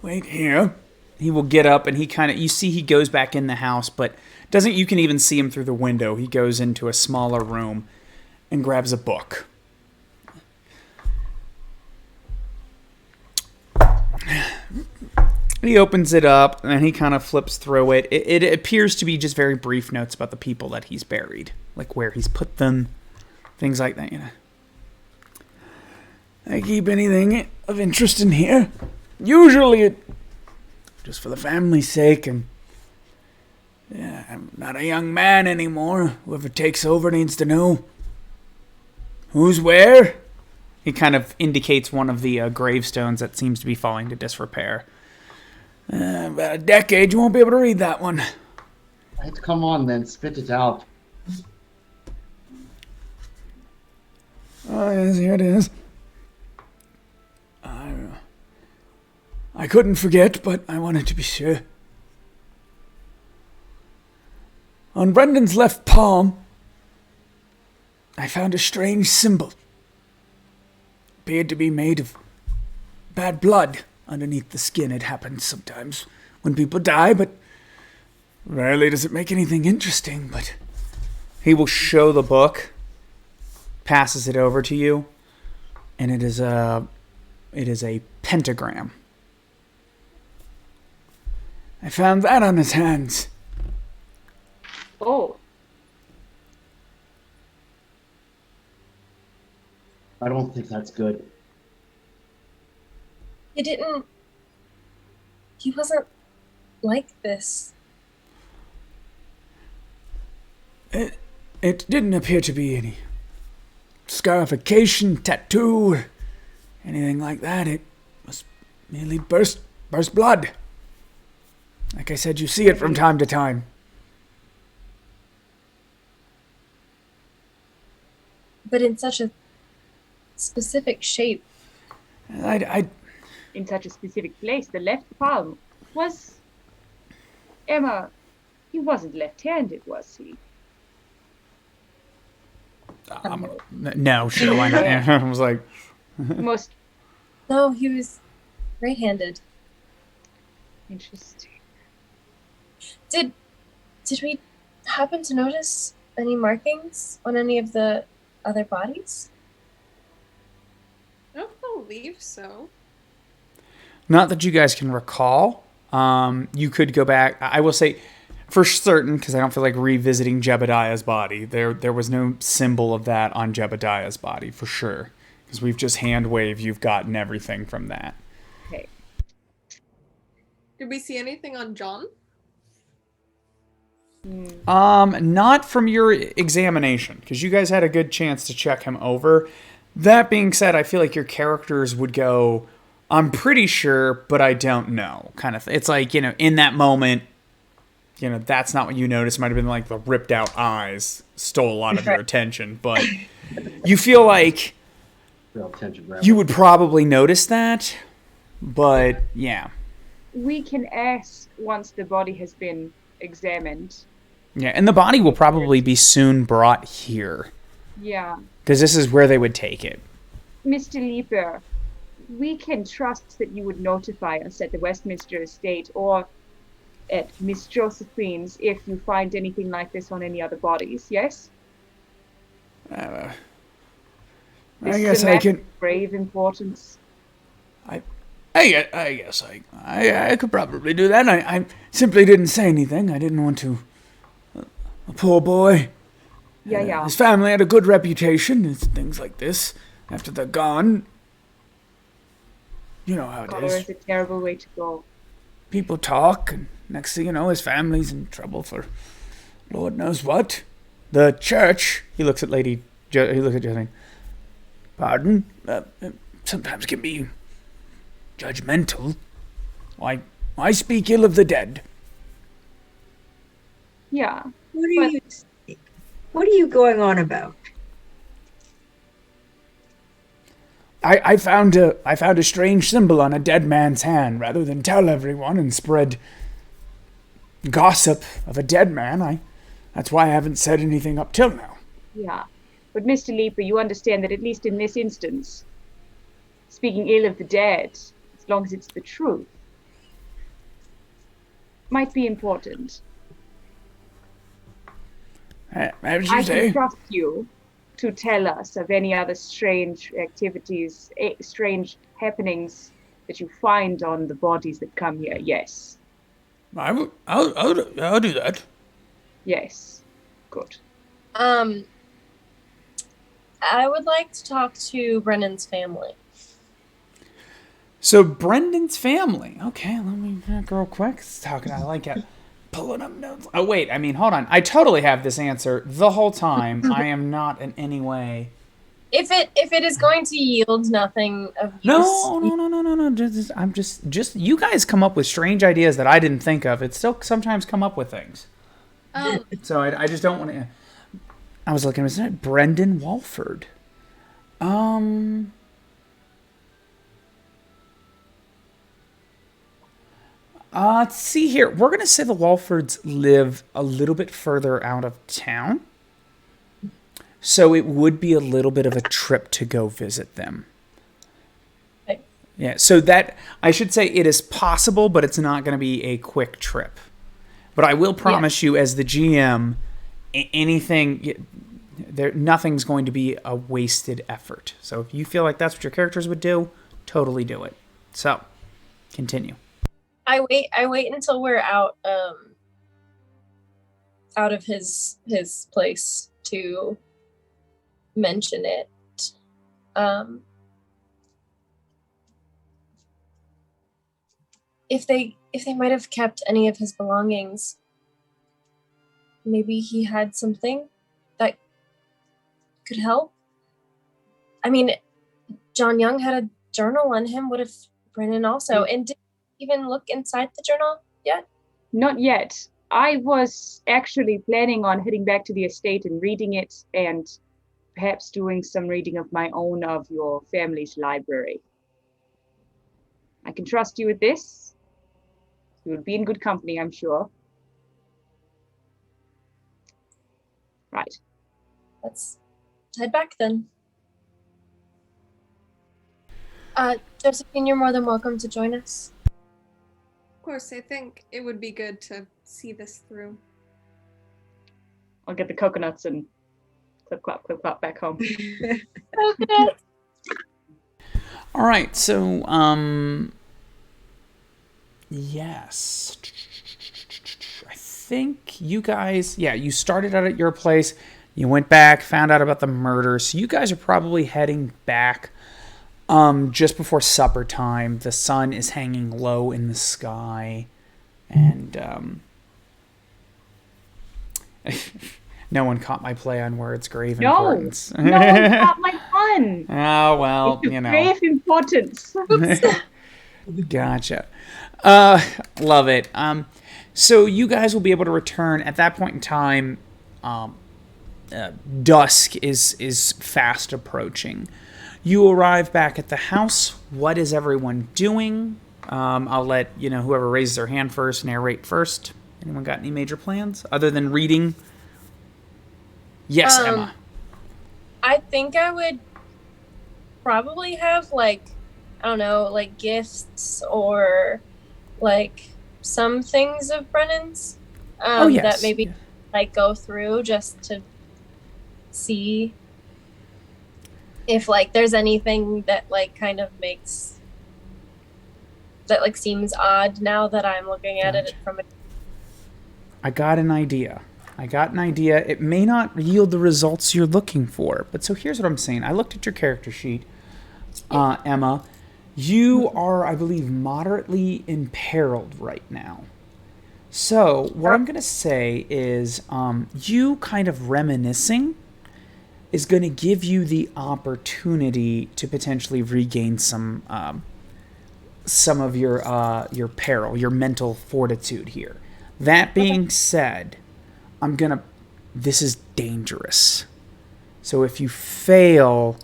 Wait here. He will get up and he kind of, you see he goes back in the house, but doesn't, you can even see him through the window. He goes into a smaller room and grabs a book. He opens it up and he kind of flips through it. It appears to be just very brief notes about the people that he's buried, like where he's put them, things like that, you know. I keep anything of interest in here. Usually just for the family's sake, and yeah, I'm not a young man anymore. Whoever takes over needs to know who's where. He kind of indicates one of the gravestones that seems to be falling to disrepair. About a decade, you won't be able to read that one.
Right, come on then, spit it out.
Oh, yes, here it is. I couldn't forget, but I wanted to be sure. On Brendan's left palm, I found a strange symbol. Appeared to be made of bad blood underneath the skin. It happens sometimes when people die, but rarely does it make anything interesting. But he will show the book, passes it over to you, and it is a pentagram. I found that on his hands.
Oh,
I don't think that's good.
He wasn't like this.
It didn't appear to be any scarification, tattoo, or anything like that. It was merely burst blood. Like I said, you see it from time to time.
But in such a specific shape.
in such a specific place, the left palm. Was Emma, he wasn't left-handed, was he?
No, sure, why not? I was like,
Most
No, he was right-handed.
interesting.
Did we happen to notice any markings on any of the other bodies?
I don't believe so.
not that you guys can recall. You could go back. I will say, for certain, because I don't feel like revisiting Jebediah's body. There was no symbol of that on Jebediah's body, for sure. Because we've just hand-waved. You've gotten everything from that.
Okay.
Did we see anything on John?
Not from your examination, because you guys had a good chance to check him over. That being said, I feel like your characters would go, I'm pretty sure, but I don't know, kind of. It's like, in that moment, that's not what you noticed. Might have been like the ripped out eyes stole a lot of your attention, but you feel like you would probably notice that, but yeah.
We can ask once the body has been examined.
Yeah, and the body will probably be soon brought here,
Yeah.
because this is where they would take it.
Mr. Leaper, we can trust that you would notify us at the Westminster Estate or at Miss Josephine's if you find anything like this on any other bodies, yes?
I
This is
guess
a
I
matter
can.
of grave importance.
I guess I could probably do that. I simply didn't say anything. I didn't want to. A poor boy.
Yeah.
His family had a good reputation. It's things like this. After they're gone, you know how it
Color
is.
is a terrible way to go.
People talk, and next thing you know, his family's in trouble for Lord knows what. The church. He looks at Lady. He looks at Josephine. Pardon. Sometimes can be judgmental. Why speak ill of the dead?
Yeah.
What are you saying? What are you going on about?
I found a strange symbol on a dead man's hand. Rather than tell everyone and spread gossip of a dead man, that's why I haven't said anything up till now.
Yeah. But Mr. Leaper, you understand that at least in this instance, speaking ill of the dead, as long as it's the truth, might be important.
As you
I
say.
can trust you to tell us of any other strange activities, strange happenings that you find on the bodies that come here. Yes.
I'll do that.
Yes. Good.
I would like to talk to Brennan's family.
So Brendan's family. Okay, let me real quick. Talking, I like it. Pulling up notes. Oh wait, I mean, hold on. I totally have this answer the whole time. I am not in any way.
If it is going to yield nothing of use.
No. I'm just. You guys come up with strange ideas that I didn't think of. It still sometimes come up with things. So I just don't want to. I was looking. Isn't it Brendan Walford? Let's see here. We're going to say the Walfords live a little bit further out of town. So it would be a little bit of a trip to go visit them.
Okay.
Yeah, so that, I should say it is possible, but it's not going to be a quick trip. But I will promise you as the GM, nothing's going to be a wasted effort. So if you feel like that's what your characters would do, totally do it. So, continue.
I wait until we're out of his place to mention it. If they might have kept any of his belongings, maybe he had something that could help. I mean, John Young had a journal on him. What if Brennan also? And did he even look inside the journal yet?
Not yet. I was actually planning on heading back to the estate and reading it, and perhaps doing some reading of my own of your family's library. I can trust you with this. You will be in good company, I'm sure. Right.
Let's head back then. Josephine, you're more than welcome to join us.
Of course, I think it would be good to see this through.
I'll get the coconuts and clip clop back home.
Okay.
All right, so yes, I think you guys, you started out at your place, you went back, found out about the murder, so you guys are probably heading back just before supper time. The sun is hanging low in the sky, and no one caught my play on words. Grave importance.
No one caught my pun.
Oh well,
It's of grave importance.
Gotcha. Love it. So you guys will be able to return at that point in time. Dusk is fast approaching. You arrive back at the house. What is everyone doing? I'll let whoever raises their hand first narrate first. Anyone got any major plans other than reading? Yes, Emma.
I think I would probably have gifts or some things of Brennan's that maybe go through just to see if there's anything that kind of makes that seems odd now that I'm looking at it from a...
I got an idea. It may not yield the results you're looking for, but so here's what I'm saying. I looked at your character sheet, Emma. You are, I believe, moderately imperiled right now. So what I'm going to say is you kind of reminiscing is going to give you the opportunity to potentially regain some of your peril, your mental fortitude here. That being said, I'm going to this is dangerous. So if you fail,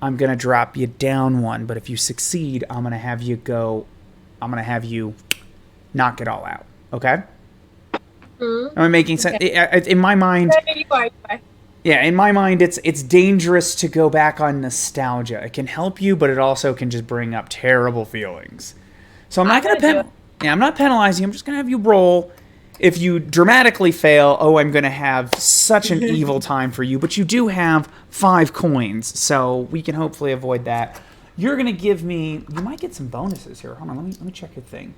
I'm going to drop you down one. But if you succeed, I'm going to have you knock it all out. Okay? Am I making sense?
Okay.
In my mind,
You are.
yeah, in my mind, it's dangerous to go back on nostalgia. It can help you, but it also can just bring up terrible feelings. So I'm not going to I'm not penalizing you. I'm just going to have you roll. If you dramatically fail, I'm going to have such an evil time for you. But you do have 5 coins, so we can hopefully avoid that. You're going to give me... You might get some bonuses here. Hold on, let me check your thing.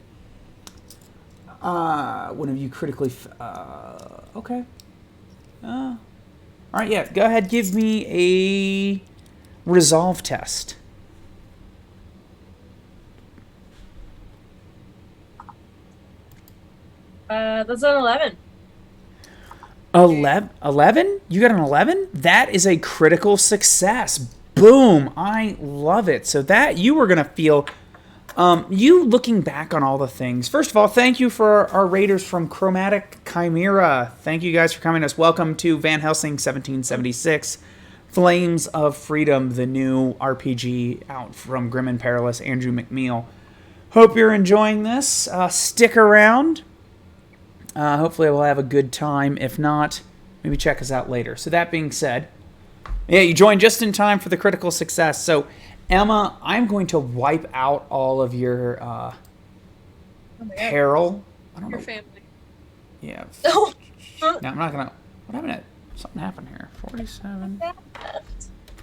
One of you critically... okay. All right, yeah. Go ahead, give me a resolve test.
That's an 11.
11? You got an 11? That is a critical success. Boom. I love it. So that you were going to feel... you looking back on all the things. First of all, thank you for our raiders from Chromatic Chimera. Thank you guys for coming to us. Welcome to Van Helsing 1776. Flames of Freedom, the new RPG out from Grim and Perilous, Andrew McNeil. Hope you're enjoying this. Stick around. Hopefully we'll have a good time. If not, maybe check us out later. So that being said, yeah, you joined just in time for the critical success. So, Emma, I'm going to wipe out all of your peril. I don't know.
Your family.
Yeah. No, I'm not going to... What happened? Something happened here. 47.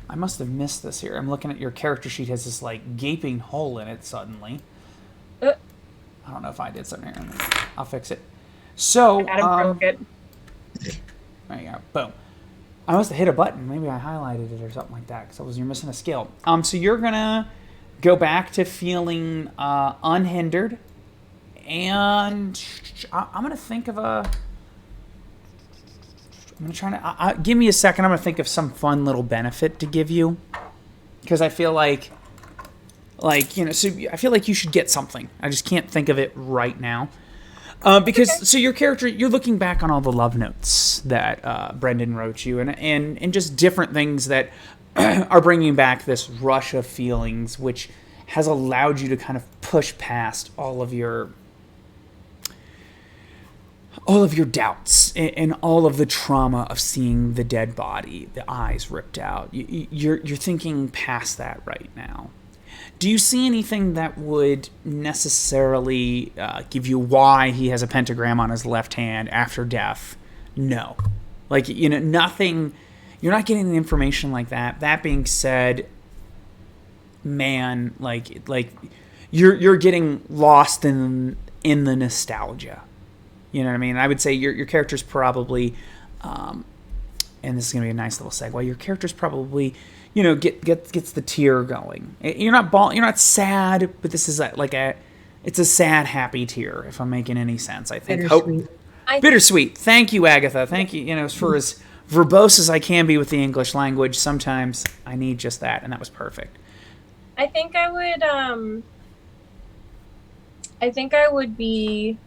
I must have missed this here. I'm looking at your character sheet has this, like, gaping hole in it suddenly. I don't know if I did something here. I'll fix it. So,
Adam broke it.
there you go. Boom. I must have hit a button. Maybe I highlighted it or something like that because you're missing a skill. So you're going to go back to feeling unhindered. And I'm going to think of a... I'm going to try to... give me a second. I'm going to think of some fun little benefit to give you. Because I feel like, so I feel like you should get something. I just can't think of it right now. So your character, you're looking back on all the love notes that Brendan wrote you, and just different things that are bringing back this rush of feelings, which has allowed you to kind of push past all of your doubts and all of the trauma of seeing the dead body, the eyes ripped out. You're thinking past that right now. Do you see anything that would necessarily give you why he has a pentagram on his left hand after death? No. Nothing. You're not getting the information like that. That being said, man, you're getting lost in the nostalgia. You know what I mean? I would say your character's probably, and this is going to be a nice little segue, your character's probably... gets the tear going. You're not sad, but this is it's a sad, happy tear, if I'm making any sense, I think.
Bittersweet.
Bittersweet. Thank you, Agatha. Thank you. For as verbose as I can be with the English language, sometimes I need just that, and that was perfect.
I think I would be,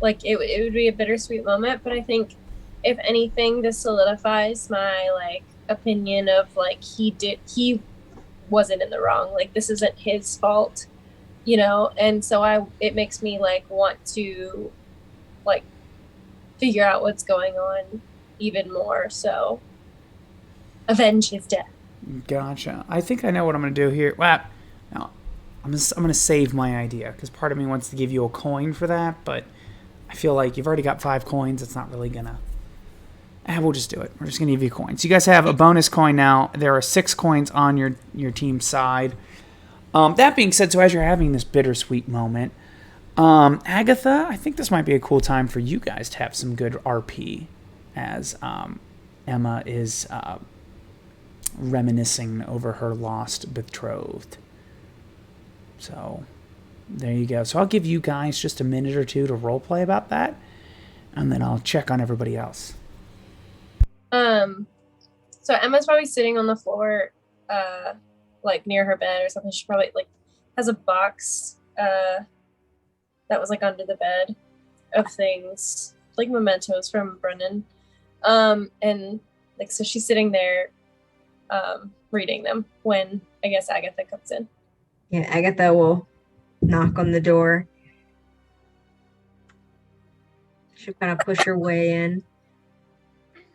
it would be a bittersweet moment, but I think, if anything, this solidifies my, opinion of he wasn't in the wrong, this isn't his fault, and so it makes me want to figure out what's going on even more, so avenge his death.
Gotcha. I think I know what I'm going to do here. Well, no, I'm going to save my idea because part of me wants to give you a coin for that, but I feel like you've already got 5 coins. It's not really gonna... we'll just do it. We're just going to give you coins. You guys have a bonus coin now. There are 6 coins on your team's side. That being said, so as you're having this bittersweet moment, Agatha, I think this might be a cool time for you guys to have some good RP as Emma is reminiscing over her lost betrothed. So there you go. So I'll give you guys just a minute or two to roleplay about that, and then I'll check on everybody else.
So Emma's probably sitting on the floor, near her bed or something. She probably has a box, that was under the bed of things, mementos from Brennan. And like, so she's sitting there reading them when I guess Agatha comes in.
Yeah, Agatha will knock on the door. She'll kind of push her way in.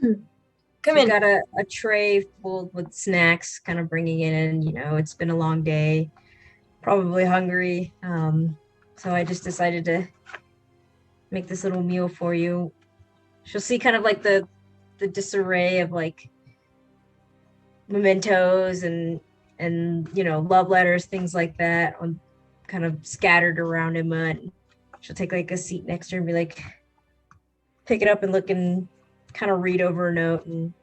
Come
She's
in.
got a tray full with snacks, kind of bringing it in. You know, it's been a long day, probably hungry. So I just decided to make this little meal for you. She'll see kind of like the disarray of like mementos and you know, love letters, things like that, on kind of scattered around Emma. And she'll take like a seat next to her and be like, pick it up and look and kind of read over a note and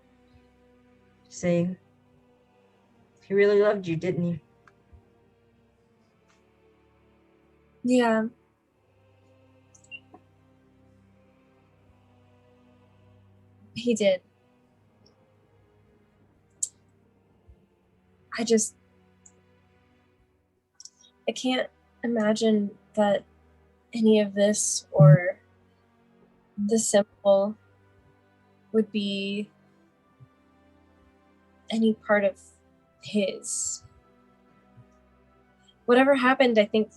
say, he really loved you, didn't he?
Yeah. He did. I can't imagine that any of this or the symbol would be any part of his. Whatever happened, I think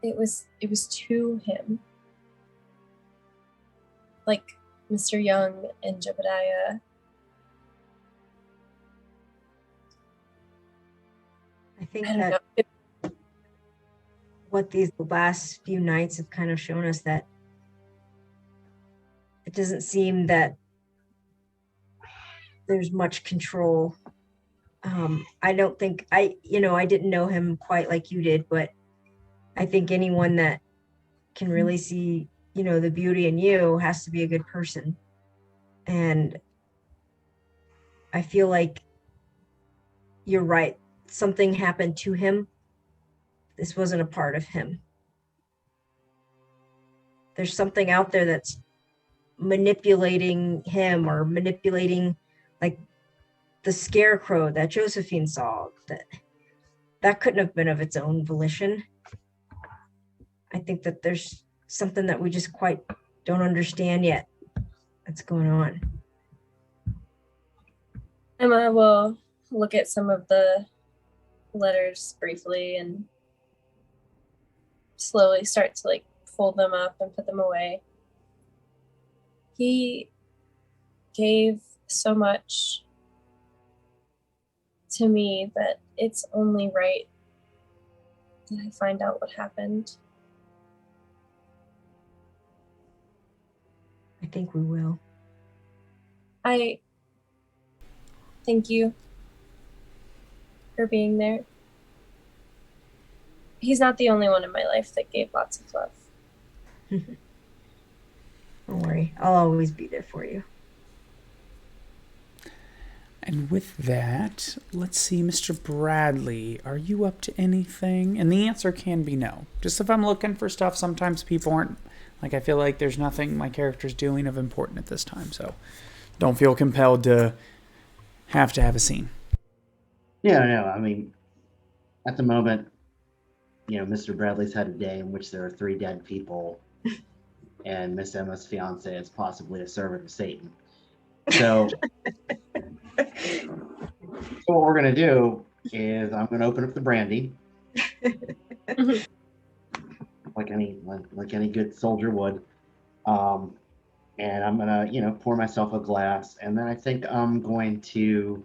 it was to him. Like Mr. Young and Jebediah.
I think
I don't
that
know.
what these last few nights have kind of shown us that it doesn't seem that there's much control. I don't think I didn't know him quite like you did, but I think anyone that can really see, you know, the beauty in you has to be a good person. And I feel like you're right. Something happened to him. This wasn't a part of him. There's something out there that's manipulating him or manipulating like the scarecrow that Josephine saw. That couldn't have been of its own volition. I think that there's something that we just quite don't understand yet that's going on.
Emma will look at some of the letters briefly and slowly start to like fold them up and put them away. He gave so much to me that it's only right that I find out what happened.
I think we will.
I thank you for being there. He's not the only one in my life that gave lots of love.
Don't worry. I'll always be there for you.
And with that, let's see, Mr. Bradley, are you up to anything? And the answer can be no. Just if I'm looking for stuff, sometimes people aren't, like, I feel like there's nothing my character's doing of important at this time, so don't feel compelled to have a scene.
Yeah, no, I mean, at the moment, you know, Mr. Bradley's had a day in which there are 3 dead people, and Miss Emma's fiance is possibly a servant of Satan. So, what we're gonna do is I'm gonna open up the brandy, like any good soldier would, and I'm gonna, you know, pour myself a glass, and then I think I'm going to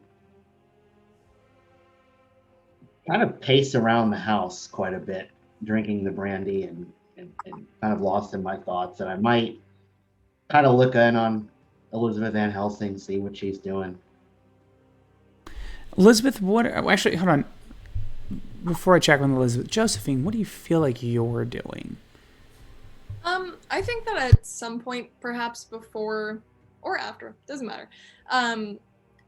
kind of pace around the house quite a bit, drinking the brandy and kind of lost in my thoughts. And I might kind of look in on Elizabeth Van Helsing, see what she's doing.
Elizabeth, actually, hold on. Before I check on Elizabeth, Josephine, what do you feel like you're doing?
I think that at some point, perhaps before or after, doesn't matter,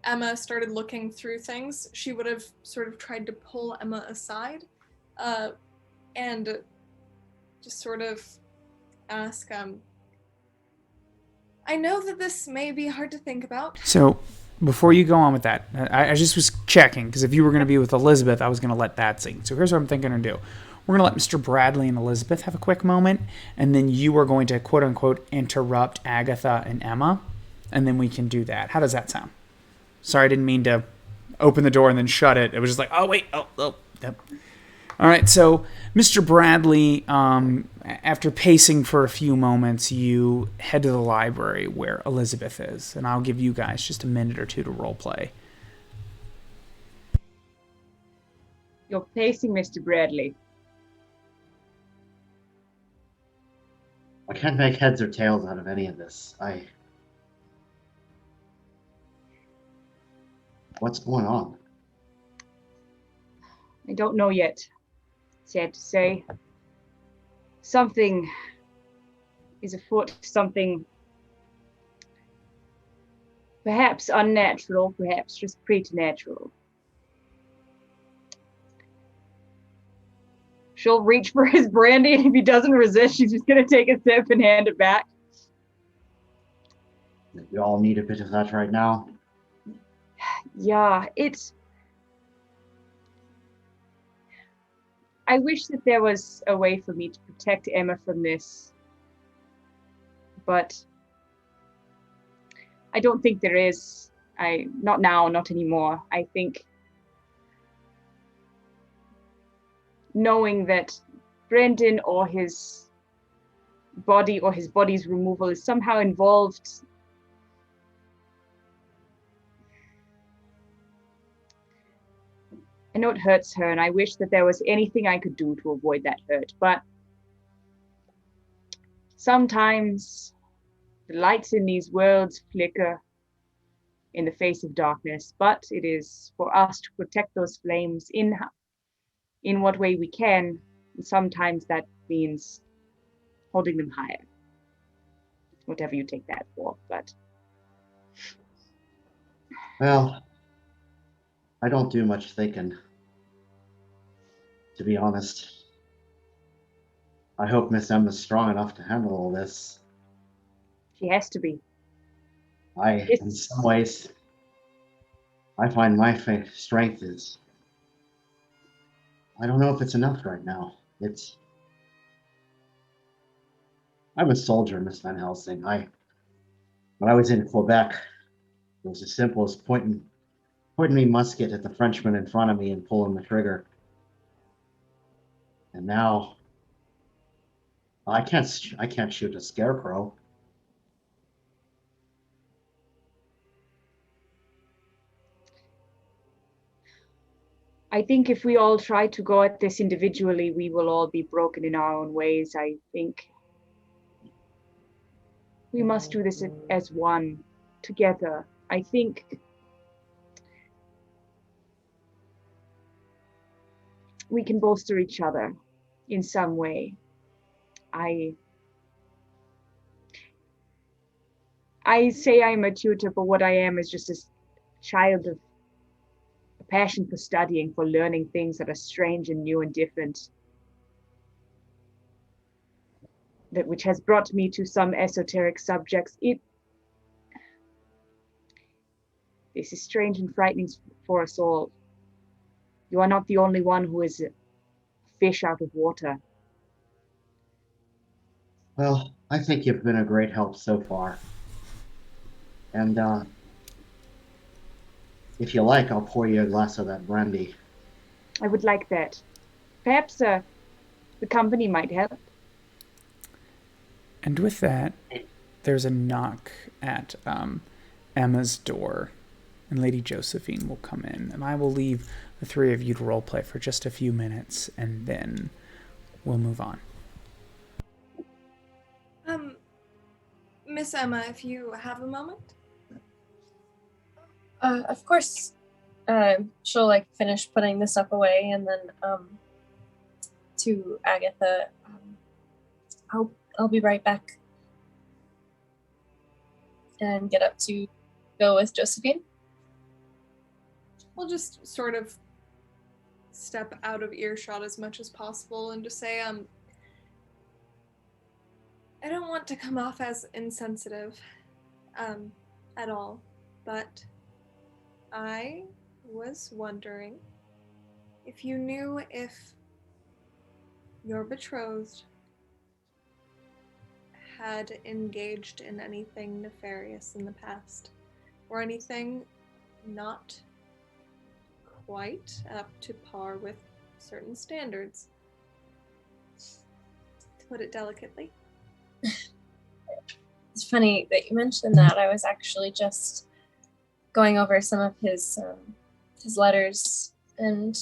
Emma started looking through things, she would have sort of tried to pull Emma aside and just sort of ask, I know that this may be hard to think about.
So, before you go on with that, I just was checking, because if you were going to be with Elizabeth, I was going to let that sing. So here's what I'm thinking to do. We're going to let Mr. Bradley and Elizabeth have a quick moment, and then you are going to, quote-unquote, interrupt Agatha and Emma. and then we can do that. How does that sound? Sorry, I didn't mean to open the door and then shut it. It was just like, oh, wait. Oh. Yep. All right, so Mr. Bradley, after pacing for a few moments, you head to the library where Elizabeth is, and I'll give you guys just a minute or two to role play.
You're pacing, Mr. Bradley.
I can't make heads or tails out of any of this. What's going on?
I don't know yet. Sad to say. Something is afoot, something perhaps unnatural, perhaps just preternatural. She'll reach for his brandy, and if he doesn't resist, she's just going to take a sip and hand it back.
We all need a bit of that right now.
Yeah, I wish that there was a way for me to protect Emma from this, but I don't think there is. Not now, not anymore. I think knowing that Brendan or his body or his body's removal is somehow involved. I know it hurts her, and I wish that there was anything I could do to avoid that hurt, but sometimes the lights in these worlds flicker in the face of darkness, but it is for us to protect those flames in what way we can, and sometimes that means holding them higher. Whatever you take that for, but...
Well, I don't do much thinking, to be honest. I hope Miss Emma's strong enough to handle all this.
She has to be.
In some ways, I find my strength is... I don't know if it's enough right now. I'm a soldier, Miss Van Helsing. When I was in Quebec, it was as simple as pointing me musket at the Frenchman in front of me and pulling the trigger. And now I can't shoot a scarecrow.
I think if we all try to go at this individually, we will all be broken in our own ways. I think we must do this as one, together. I think we can bolster each other in some way. I say I'm a tutor, but what I am is just a child of a passion for studying, for learning things that are strange and new and different, which has brought me to some esoteric subjects. This is strange and frightening for us all. You are not the only one who is a fish out of water.
Well, I think you've been a great help so far. And if you like, I'll pour you a glass of that brandy.
I would like that. Perhaps the company might help.
And with that, there's a knock at Emma's door, and Lady Josephine will come in, and I will leave the three of you to roleplay for just a few minutes, and then we'll move on.
Miss Emma, if you have a moment.
Of course. She'll like finish putting the stuff away, and then to Agatha, I'll be right back, and get up to go with Josephine.
We'll just sort of step out of earshot as much as possible and just say, I don't want to come off as insensitive at all, but I was wondering if you knew if your betrothed had engaged in anything nefarious in the past, or anything not quite up to par with certain standards, to put it delicately.
It's funny that you mentioned that. I was actually just going over some of his letters and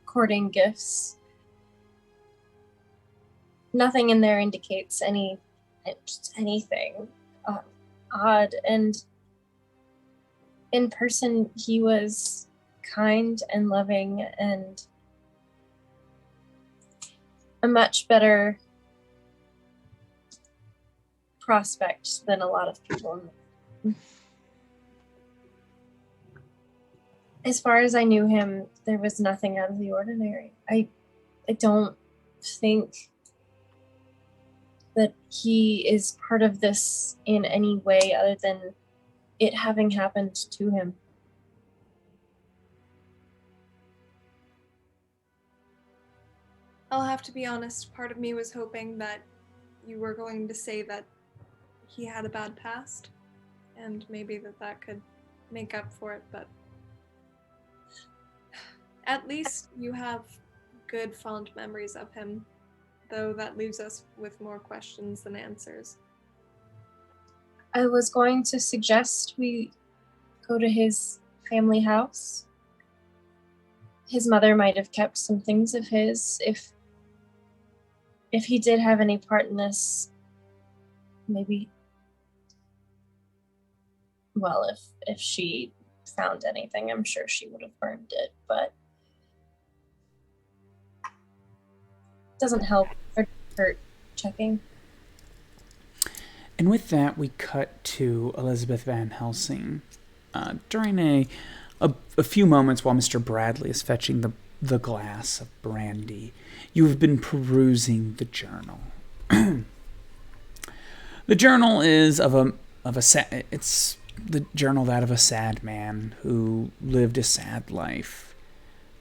courting gifts. Nothing in there indicates anything odd, and in person he was kind and loving and a much better prospect than a lot of people. As far as I knew him, there was nothing out of the ordinary. I don't think that he is part of this in any way other than it having happened to him.
I'll have to be honest, part of me was hoping that you were going to say that he had a bad past, and maybe that could make up for it, but at least you have good, fond memories of him, though that leaves us with more questions than answers.
I was going to suggest we go to his family house. His mother might have kept some things of his. If he did have any part in this, maybe, well, if she found anything, I'm sure she would have burned it, but doesn't help or hurt checking.
And with that, we cut to Elizabeth Van Helsing during a few moments while Mr. Bradley is fetching the glass of brandy. You have been perusing the journal. The journal is it's the journal that of a sad man who lived a sad life,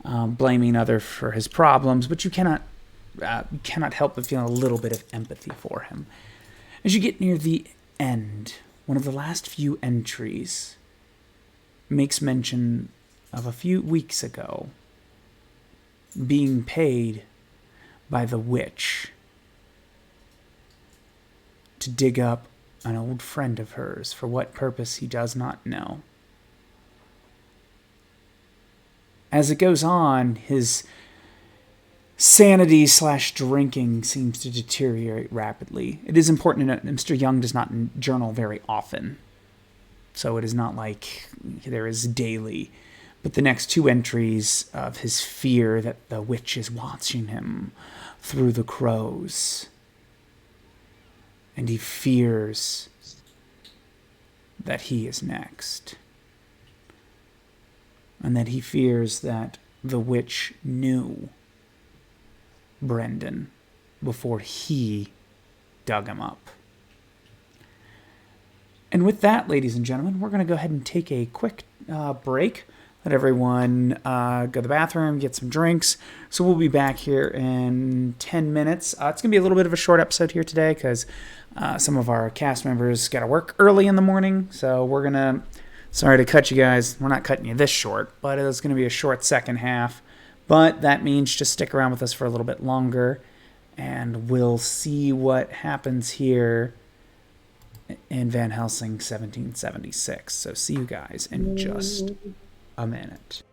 blaming others for his problems, but you cannot help but feel a little bit of empathy for him. As you get near the end, one of the last few entries makes mention of a few weeks ago being paid by the witch to dig up an old friend of hers. For what purpose he does not know. As it goes on, his sanity/drinking seems to deteriorate rapidly. It is important to note that Mr. Young does not journal very often, so it is not like there is daily. But the next two entries of his fear that the witch is watching him through the crows, and he fears that he is next, and that he fears that the witch knew Brendan before he dug him up. And with that, ladies and gentlemen, we're going to go ahead and take a quick break. Let everyone go to the bathroom, get some drinks. So we'll be back here in 10 minutes. It's going to be a little bit of a short episode here today because some of our cast members got to work early in the morning. So we're going to, sorry to cut you guys. We're not cutting you this short, but it's going to be a short second half. But that means just stick around with us for a little bit longer, and we'll see what happens here in Van Helsing 1776. So see you guys in just a minute.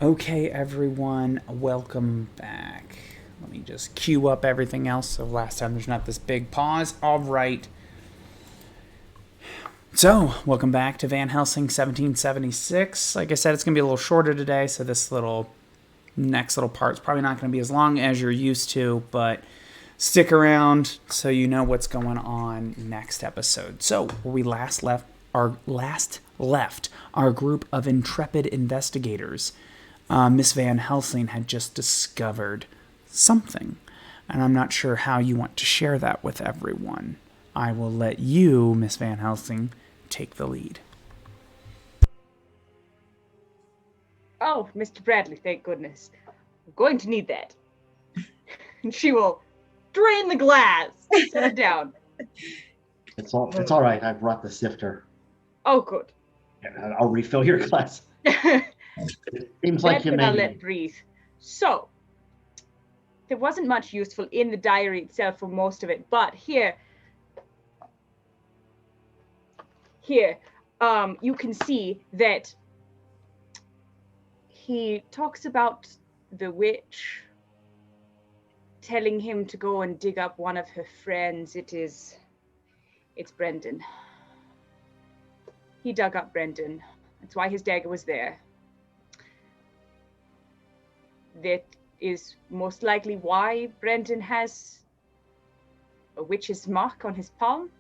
Okay, everyone, welcome back. Let me just queue up everything else so last time there's not this big pause. All right. So, welcome back to Van Helsing 1776. Like I said, it's going to be a little shorter today, so this next little part's probably not going to be as long as you're used to, but stick around so you know what's going on next episode. So, where we last left our group of intrepid investigators, Miss Van Helsing had just discovered something, and I'm not sure how you want to share that with everyone. I will let you, Miss Van Helsing, take the lead.
Oh, Mr. Bradley, thank goodness. I'm going to need that. And she will drain the glass. Set it down.
It's all right. I brought the sifter.
Oh, good.
Yeah, I'll refill your glass. It seems like you
I'll
may.
let breathe. So, there wasn't much useful in the diary itself for most of it, but here, you can see that he talks about the witch telling him to go and dig up one of her friends. It's Brendan. He dug up Brendan. That's why his dagger was there. That is most likely why Brendan has a witch's mark on his palm.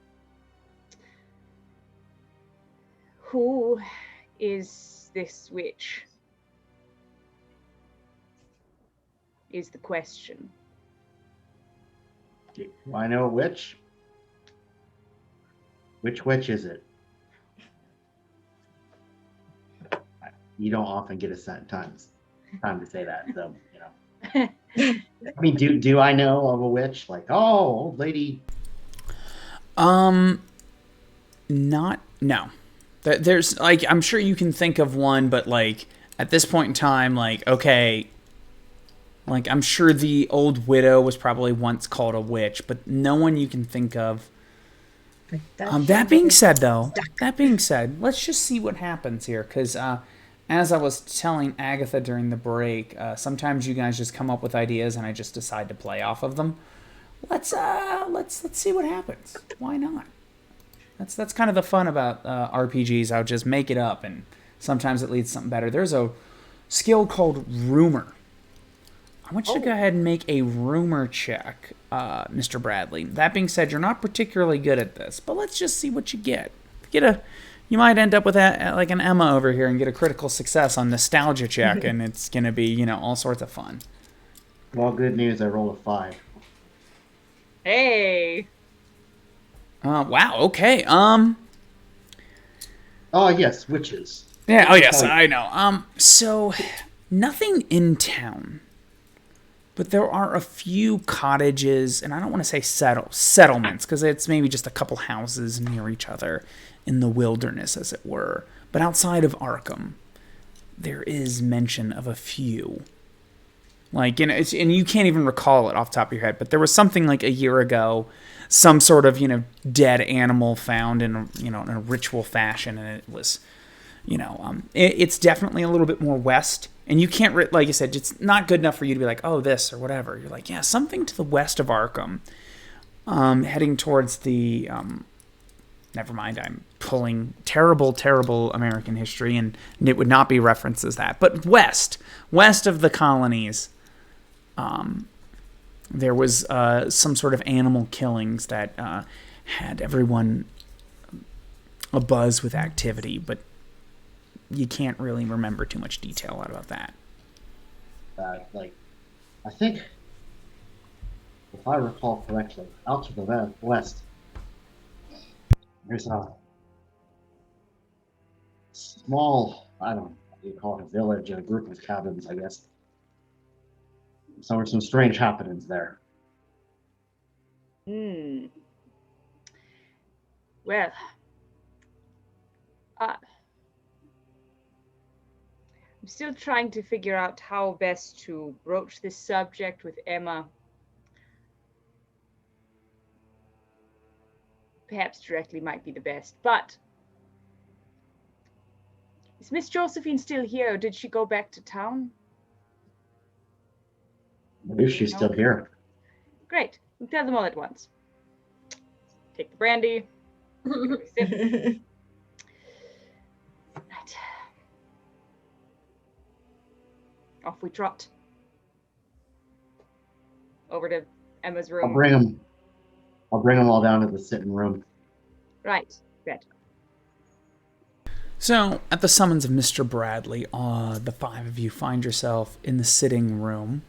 Who is this witch? Is the question.
Do I know a witch? Which witch is it? You don't often get a time to say that, so you know. I mean, do I know of a witch? Like, oh, old lady.
No. There's, like, I'm sure you can think of one, but, like, at this point in time, like, okay, like, I'm sure the old widow was probably once called a witch, but no one you can think of. That being said, let's just see what happens here, because as I was telling Agatha during the break, sometimes you guys just come up with ideas and I just decide to play off of them. Let's see what happens. Why not? That's kind of the fun about RPGs. I'll just make it up, and sometimes it leads to something better. There's a skill called Rumor. I want you to go ahead and make a rumor check, Mr. Bradley. That being said, you're not particularly good at this, but let's just see what you get. You might end up with like an Emma over here and get a critical success on nostalgia check, and it's gonna be all sorts of fun.
Well, good news. I rolled a 5.
Hey.
Wow. Okay.
Oh yes, witches.
Yeah. Oh yes, I know. So nothing in town. But there are a few cottages, and I don't want to say settlements, because it's maybe just a couple houses near each other in the wilderness, as it were. But outside of Arkham, there is mention of a few. Like, and you can't even recall it off the top of your head, but there was something like a year ago, some sort of, dead animal found in a ritual fashion, and it was, it's definitely a little bit more west. And you can't, like I said, it's not good enough for you to be like, oh, this or whatever. You're like, yeah, something to the west of Arkham, heading towards the, never mind, I'm pulling terrible, terrible American history, and it would not be referenced as that. But west of the colonies, there was some sort of animal killings that had everyone abuzz with activity, but you can't really remember too much detail out about that.
I think, if I recall correctly, out to the west, there's a small, I don't know what you call it, a village, a group of cabins, I guess. So there's some strange happenings there.
Well, I'm still trying to figure out how best to broach this subject with Emma. Perhaps directly might be the best, but Is Miss Josephine still here, or did she go back to town?
I believe she's still here.
Great. We'll tell them all at once. Take the brandy. Sip. Right. Off we trot. Over to Emma's room.
I'll bring them all down to the sitting room.
Right. Good.
So, at the summons of Mr. Bradley, the five of you find yourself in the sitting room,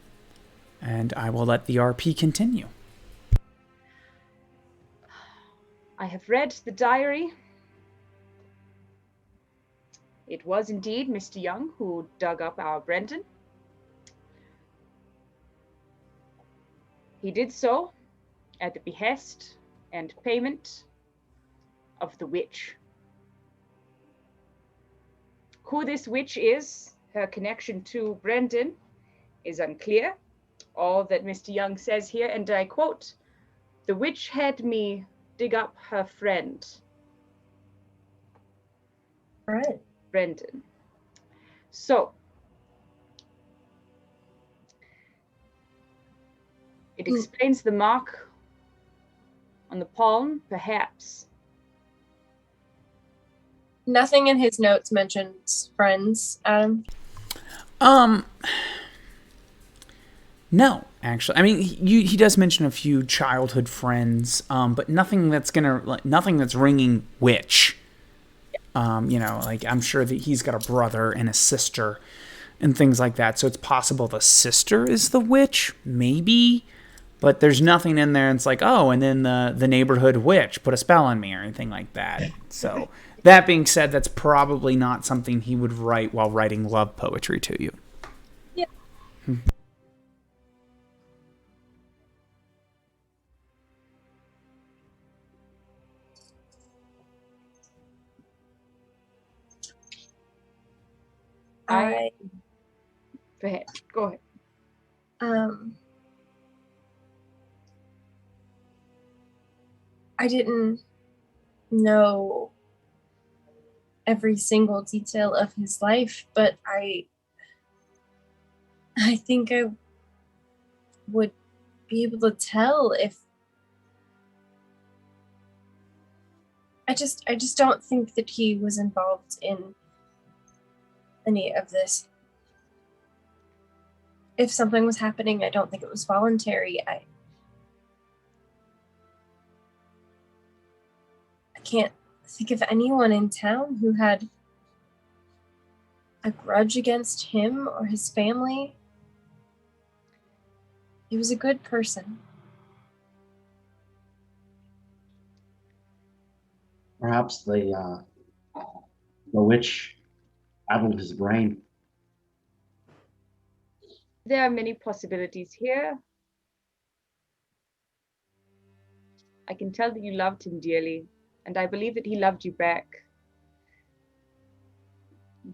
and I will let the RP continue.
I have read the diary. It was indeed Mr. Young who dug up our Brendan. He did so at the behest and payment of the witch. Who this witch is, her connection to Brendan, is unclear. All that Mr. Young says here, and I quote, "The witch had me dig up her friend."
All right.
Brendan. So, it explains the mark on the palm, perhaps.
Nothing in his notes mentions friends, Adam.
No, actually. I mean, he does mention a few childhood friends, but nothing that's ringing witch. Like I'm sure that he's got a brother and a sister and things like that. So it's possible the sister is the witch, maybe. But there's nothing in there. And it's like, oh, and then the neighborhood witch put a spell on me or anything like that. So that being said, that's probably not something he would write while writing love poetry to you.
Yeah.
Go ahead.
I didn't know every single detail of his life, but I think I would be able to tell if I just don't think that he was involved in any of this. If something was happening, I don't think it was voluntary. I can't think of anyone in town who had a grudge against him or his family. He was a good person.
Perhaps the witch addled his brain.
There are many possibilities here. I can tell that you loved him dearly, and I believe that he loved you back.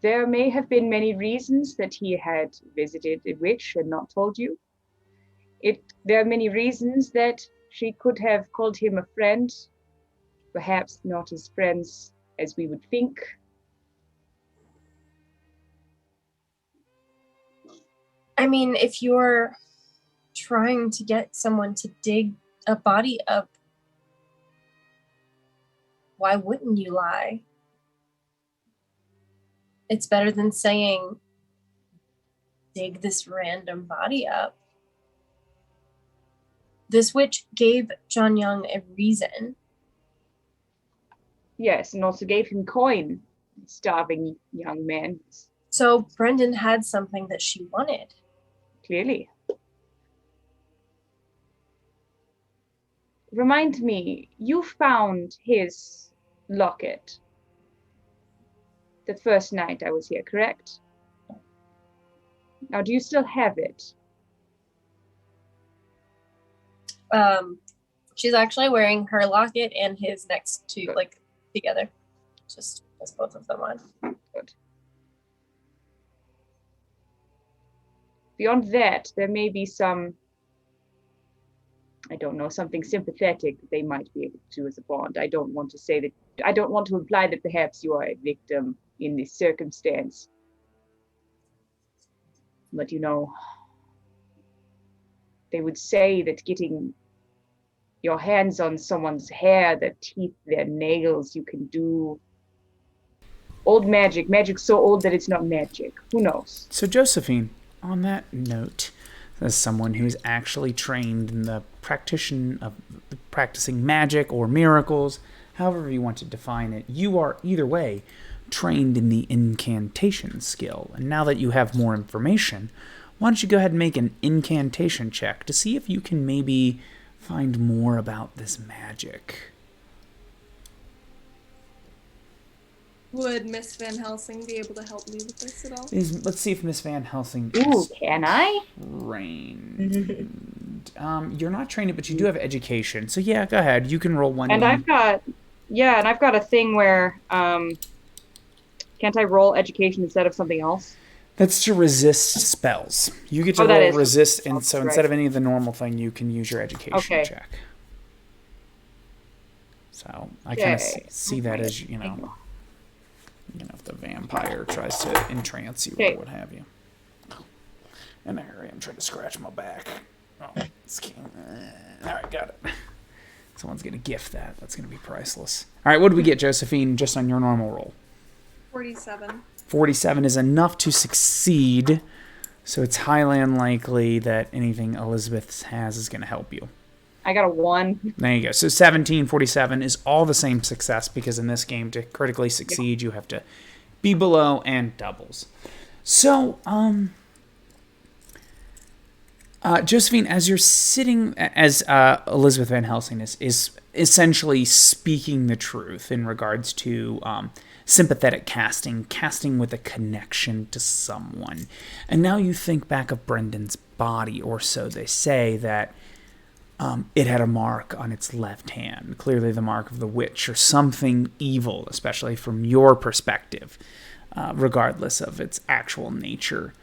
There may have been many reasons that he had visited a witch and not told you. There are many reasons that she could have called him a friend, perhaps not as friends as we would think.
I mean, if you're trying to get someone to dig a body up, why wouldn't you lie? It's better than saying, dig this random body up. This witch gave John Young a reason.
Yes, and also gave him coin, starving young man.
So Brendan had something that she wanted.
Clearly. Remind me, you found his locket the first night I was here, correct? Now, do you still have it?
She's actually wearing her locket and his next to, like, together. Just both of them on.
Good. Beyond that, there may be some, I don't know, something sympathetic that they might be able to do as a bond. I don't want to imply that perhaps you are a victim in this circumstance. But they would say that getting your hands on someone's hair, their teeth, their nails, you can do old magic so old that it's not magic. Who knows?
So Josephine, on that note, as someone who's actually trained in the practicing magic or miracles, however you want to define it, you are either way trained in the incantation skill. And now that you have more information, why don't you go ahead and make an incantation check to see if you can maybe find more about this magic.
Would Miss Van Helsing be able to help me with this at all?
Let's see if Miss Van Helsing
is can I?
trained. You're not trained, but you do have education. So yeah, go ahead. You can roll one.
And I've got a thing where can't I roll education instead of something else?
That's to resist spells. You get to roll resist, and so instead of any of the normal thing, you can use your education check. So I kind of see that as, if the vampire tries to entrance you or what have you. And there I am trying to scratch my back. Oh, all right, got it. Someone's going to gift that. That's going to be priceless. All right, what did we get, Josephine, just on your normal roll?
47.
47 is enough to succeed, so it's highly unlikely that anything Elizabeth has is going to help you.
I got a 1.
There you go. So 17, 47 is all the same success, because in this game, to critically succeed, you have to be below and doubles. So, Josephine, as you're sitting, as Elizabeth Van Helsing is essentially speaking the truth in regards to sympathetic casting with a connection to someone. And now you think back of Brendan's body, or so they say, that it had a mark on its left hand, clearly the mark of the witch or something evil, especially from your perspective, regardless of its actual nature.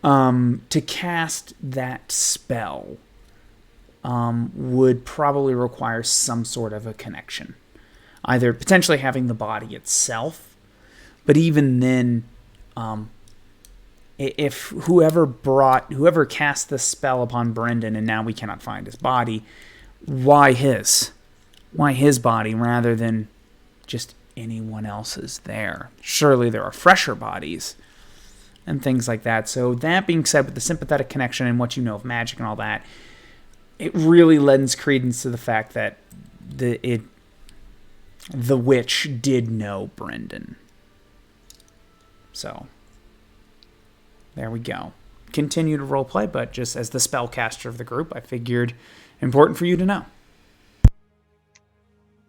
To cast that spell would probably require some sort of a connection. Either potentially having the body itself, but even then, if whoever cast the spell upon Brendan and now we cannot find his body, why his body rather than just anyone else's there? Surely there are fresher bodies and things like that. So that being said, with the sympathetic connection and what you know of magic and all that, it really lends credence to the fact that the witch did know Brendan. So there we go. Continue to roleplay, but just as the spellcaster of the group, I figured important for you to know.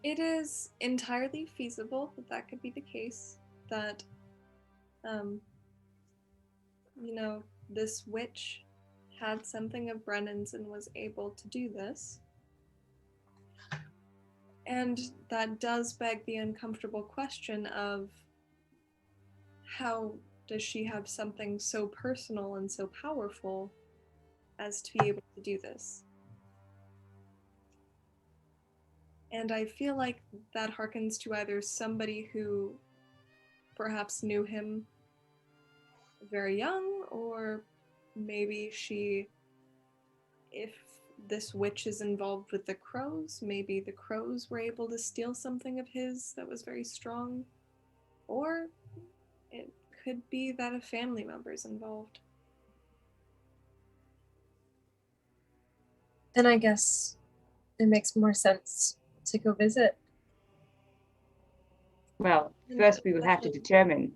It is entirely feasible that could be the case, that this witch had something of Brennan's and was able to do this. And that does beg the uncomfortable question of, how does she have something so personal and so powerful as to be able to do this? And I feel like that harkens to either somebody who perhaps knew him very young, or maybe if this witch is involved with the crows, maybe the crows were able to steal something of his that was very strong. Or it could be that a family member is involved.
Then I guess it makes more sense to go visit.
Well, first we will have to determine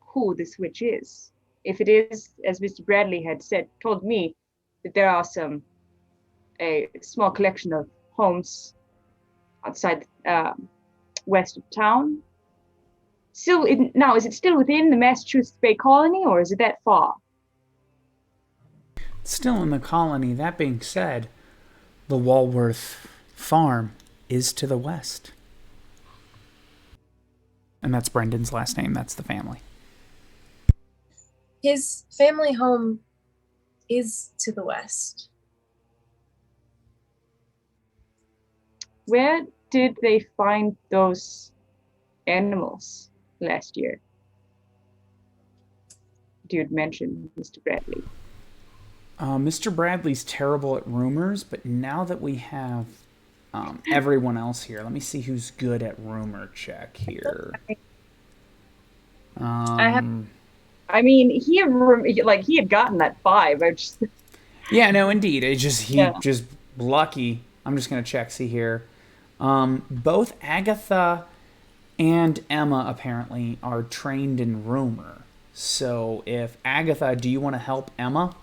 who this witch is. If it is, as Mr. Bradley had told me, that there are a small collection of homes outside west of town. Now, is it still within the Massachusetts Bay Colony, or is it that far?
Still in the colony. That being said, the Walworth farm is to the west. And that's Brendan's last name. That's the family.
His family home is to the west.
Where did they find those animals? last year. You had mentioned Mr. Bradley.
Mr. Bradley's terrible at rumors, but now that we have everyone else here, let me see who's good at rumor check here.
I mean, he had gotten that 5.
Yeah, no, indeed. He
Yeah.
just lucky. I'm just gonna check, see here. Both Agatha and Emma apparently are trained in rumor. So if Agatha, do you want to help Emma?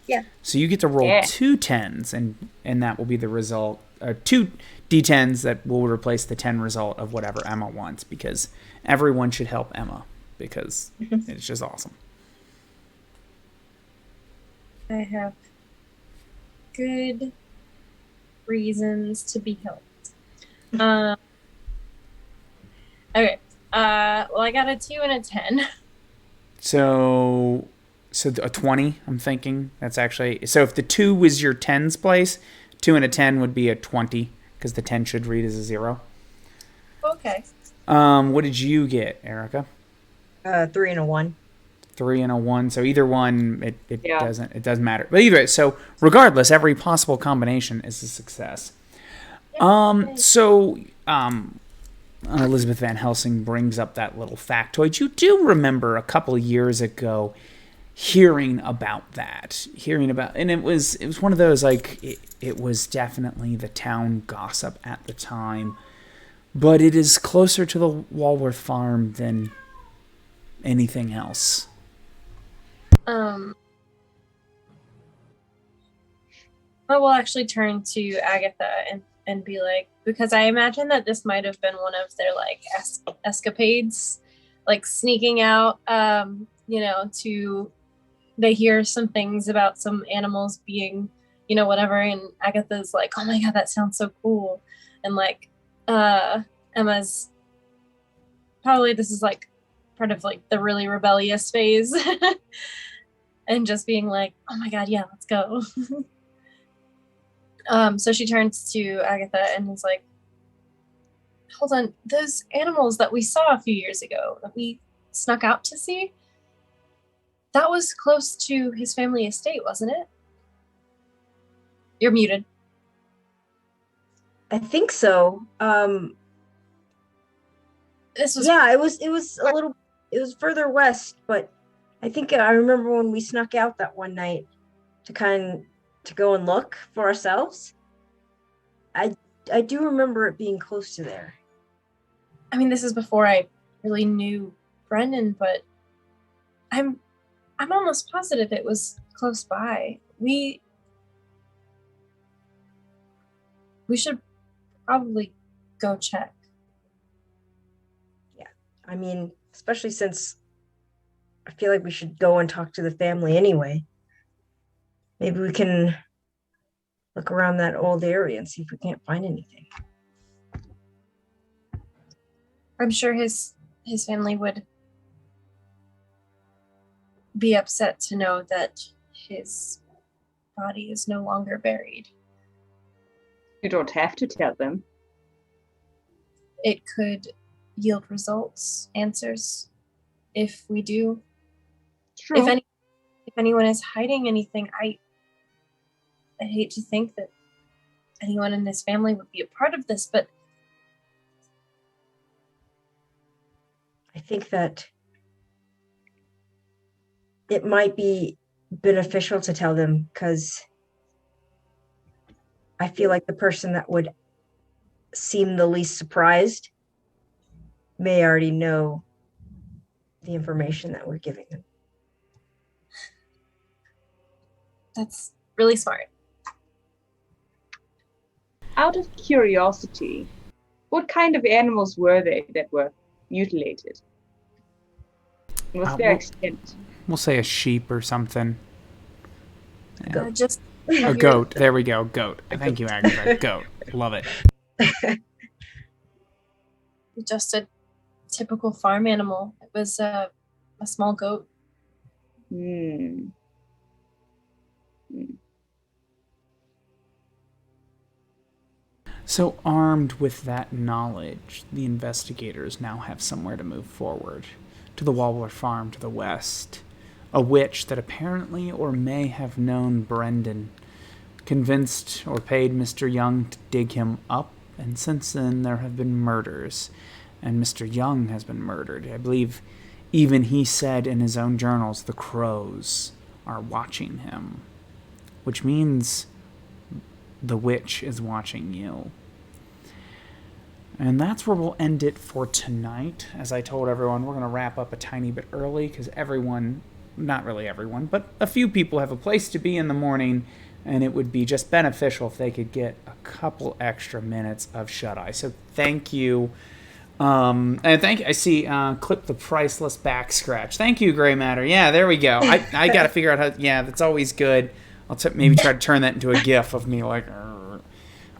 Yeah.
So you get to roll
Yeah.
2 10s, and that will be the result. 2 d10s that will replace the 10 result of whatever Emma wants, because everyone should help Emma because it's just awesome.
I have good reasons to be helped. Okay. Well, I got a 2 and a 10.
So a 20, I'm thinking. That's actually... So if the 2 was your 10's place, 2 and a 10 would be a 20, because the 10 should read as a 0.
Okay.
What did you get, Erica?
3 and a 1.
3 and a 1. So either one, it
Yeah.
doesn't matter. But either way, so regardless, every possible combination is a success. Elizabeth Van Helsing brings up that little factoid. You do remember a couple of years ago hearing about, and it was one of those, like, it was definitely the town gossip at the time, but it is closer to the Walworth farm than anything else.
I will actually turn to Agatha and be like, because I imagine that this might have been one of their like escapades, like sneaking out, they hear some things about some animals being, whatever, and Agatha's like, oh my god, that sounds so cool. And like Emma's probably, this is like part of like the really rebellious phase and just being like, oh my god, yeah, let's go. So she turns to Agatha and is like, hold on, those animals that we saw a few years ago that we snuck out to see, that was close to his family estate, wasn't it? You're muted.
I think so.
This was
Yeah, it was a little, it was further west, but I think I remember when we snuck out that one night to go and look for ourselves. I do remember it being close to there.
I mean, this is before I really knew Brendan, but I'm almost positive it was close by. We should probably go check.
Yeah, I mean, especially since I feel like we should go and talk to the family anyway. Maybe we can look around that old area and see if we can't find anything.
I'm sure his family would be upset to know that his body is no longer buried.
You don't have to tell them.
It could yield results, answers, if we do.
True.
If anyone is hiding anything, I hate to think that anyone in this family would be a part of this, but
I think that it might be beneficial to tell them, because I feel like the person that would seem the least surprised may already know the information that we're giving them.
that's really smart.
Out of curiosity, what kind of animals were they that were mutilated? What's their extent?
We'll say a sheep or something.
Just
A goat. There we go. Goat. Thank you, Agatha. Goat. Love it.
just a typical farm animal. It was a small goat.
So armed with that knowledge, the investigators now have somewhere to move forward. To the Wallward Farm to the west. A witch that apparently or may have known Brendan. Convinced or paid Mr. Young to dig him up, and since then there have been murders. And Mr. Young has been murdered. I believe even he said in his own journals the crows are watching him. Which means the witch is watching you. And that's where we'll end it for tonight. As I told everyone, we're going to wrap up a tiny bit early because everyone, not really everyone, but a few people have a place to be in the morning, and it would be just beneficial if they could get a couple extra minutes of shut-eye. So thank you. And I see clip the priceless back scratch. Thank you, Gray Matter. Yeah, there we go. I got to figure out how, yeah, that's always good. I'll maybe try to turn that into a gif of me like,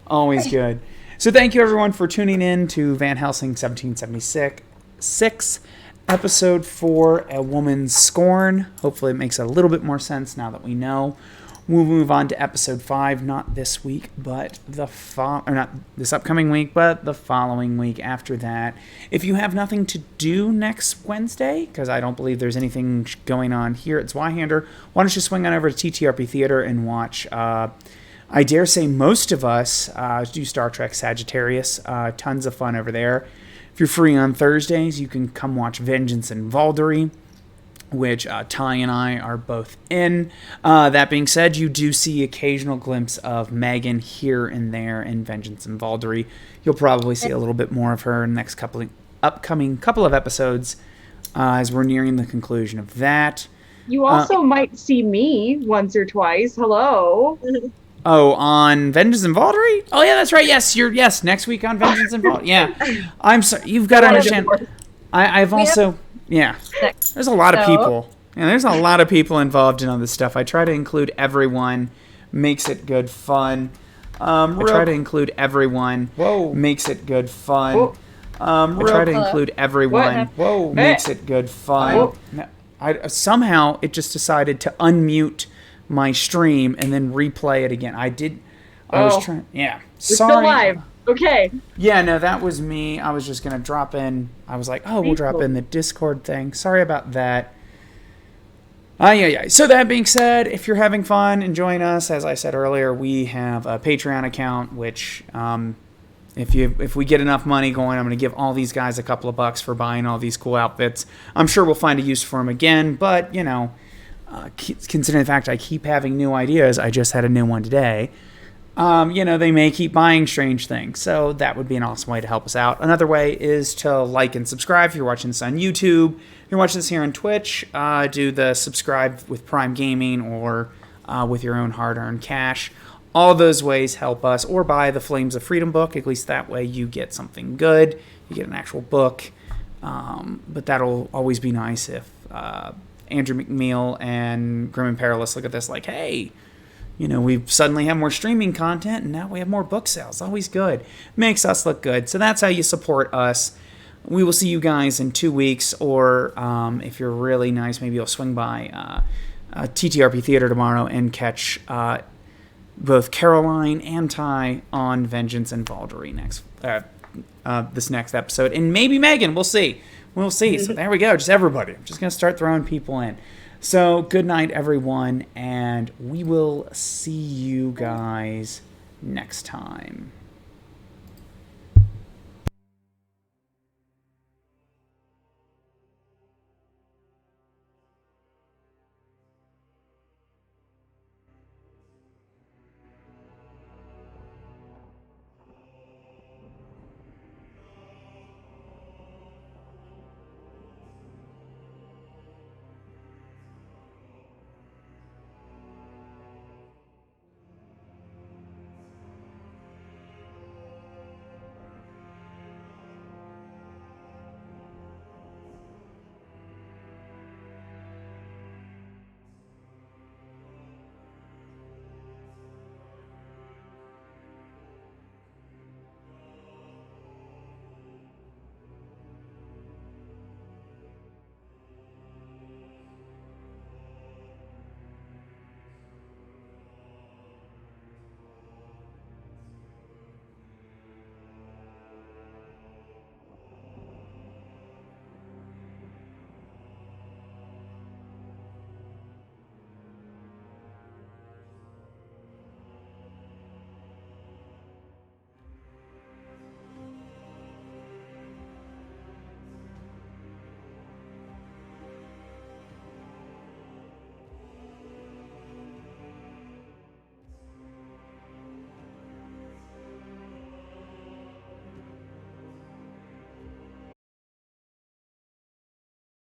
always good. So thank you everyone for tuning in to Van Helsing 1776, episode 4, A Woman's Scorn. Hopefully it makes a little bit more sense now that we know. We'll move on to episode 5, not this week, but not this upcoming week, but the following week after that. If you have nothing to do next Wednesday, because I don't believe there's anything going on here at Zweihander, why don't you swing on over to TTRP Theater and watch, I dare say most of us do Star Trek Sagittarius. Tons of fun over there. If you're free on Thursdays, you can come watch Vengeance and Valkyrie, which Ty and I are both in. That being said, you do see occasional glimpse of Megan here and there in Vengeance and Valkyrie. You'll probably see a little bit more of her in the next upcoming couple of episodes as we're nearing the conclusion of that.
You also might see me once or twice. Hello.
Oh, on Vengeance and Valkyrie? Oh, yeah, that's right. Yes, next week on Vengeance and Valkyrie. Yeah. I'm sorry. You've got to understand. I've also... Yeah, there's a lot of people. Yeah, there's a lot of people involved in all this stuff. I try to include everyone, makes it good fun. I try to include everyone, makes it good fun. I try to include everyone, makes it good fun. Somehow it just decided to unmute my stream and then replay it again. I was trying. Yeah,
We're still live. Okay.
Yeah, no, that was me. I was just going to drop in. I was like, we'll drop in the Discord thing. Sorry about that. Yeah. So that being said, if you're having fun, enjoying us, as I said earlier, we have a Patreon account, which if we get enough money going, I'm going to give all these guys a couple of bucks for buying all these cool outfits. I'm sure we'll find a use for them again, but, considering the fact I keep having new ideas, I just had a new one today. They may keep buying strange things. So that would be an awesome way to help us out. Another way is to like and subscribe. If you're watching this on YouTube, if you're watching this here on Twitch, do the subscribe with Prime Gaming or with your own hard-earned cash. All those ways help us. Or buy the Flames of Freedom book. At least that way you get something good. You get an actual book. But that'll always be nice if Andrew McNeil and Grim and Perilous look at this like, hey... we suddenly have more streaming content, and now we have more book sales. Always good. Makes us look good. So that's how you support us. We will see you guys in 2 weeks, or if you're really nice, maybe you'll swing by TTRP Theater tomorrow and catch both Caroline and Ty on Vengeance and Valkyrie this next episode. And maybe Megan. We'll see. We'll see. So there we go. Just everybody. I'm just going to start throwing people in. So, good night, everyone, and we will see you guys next time.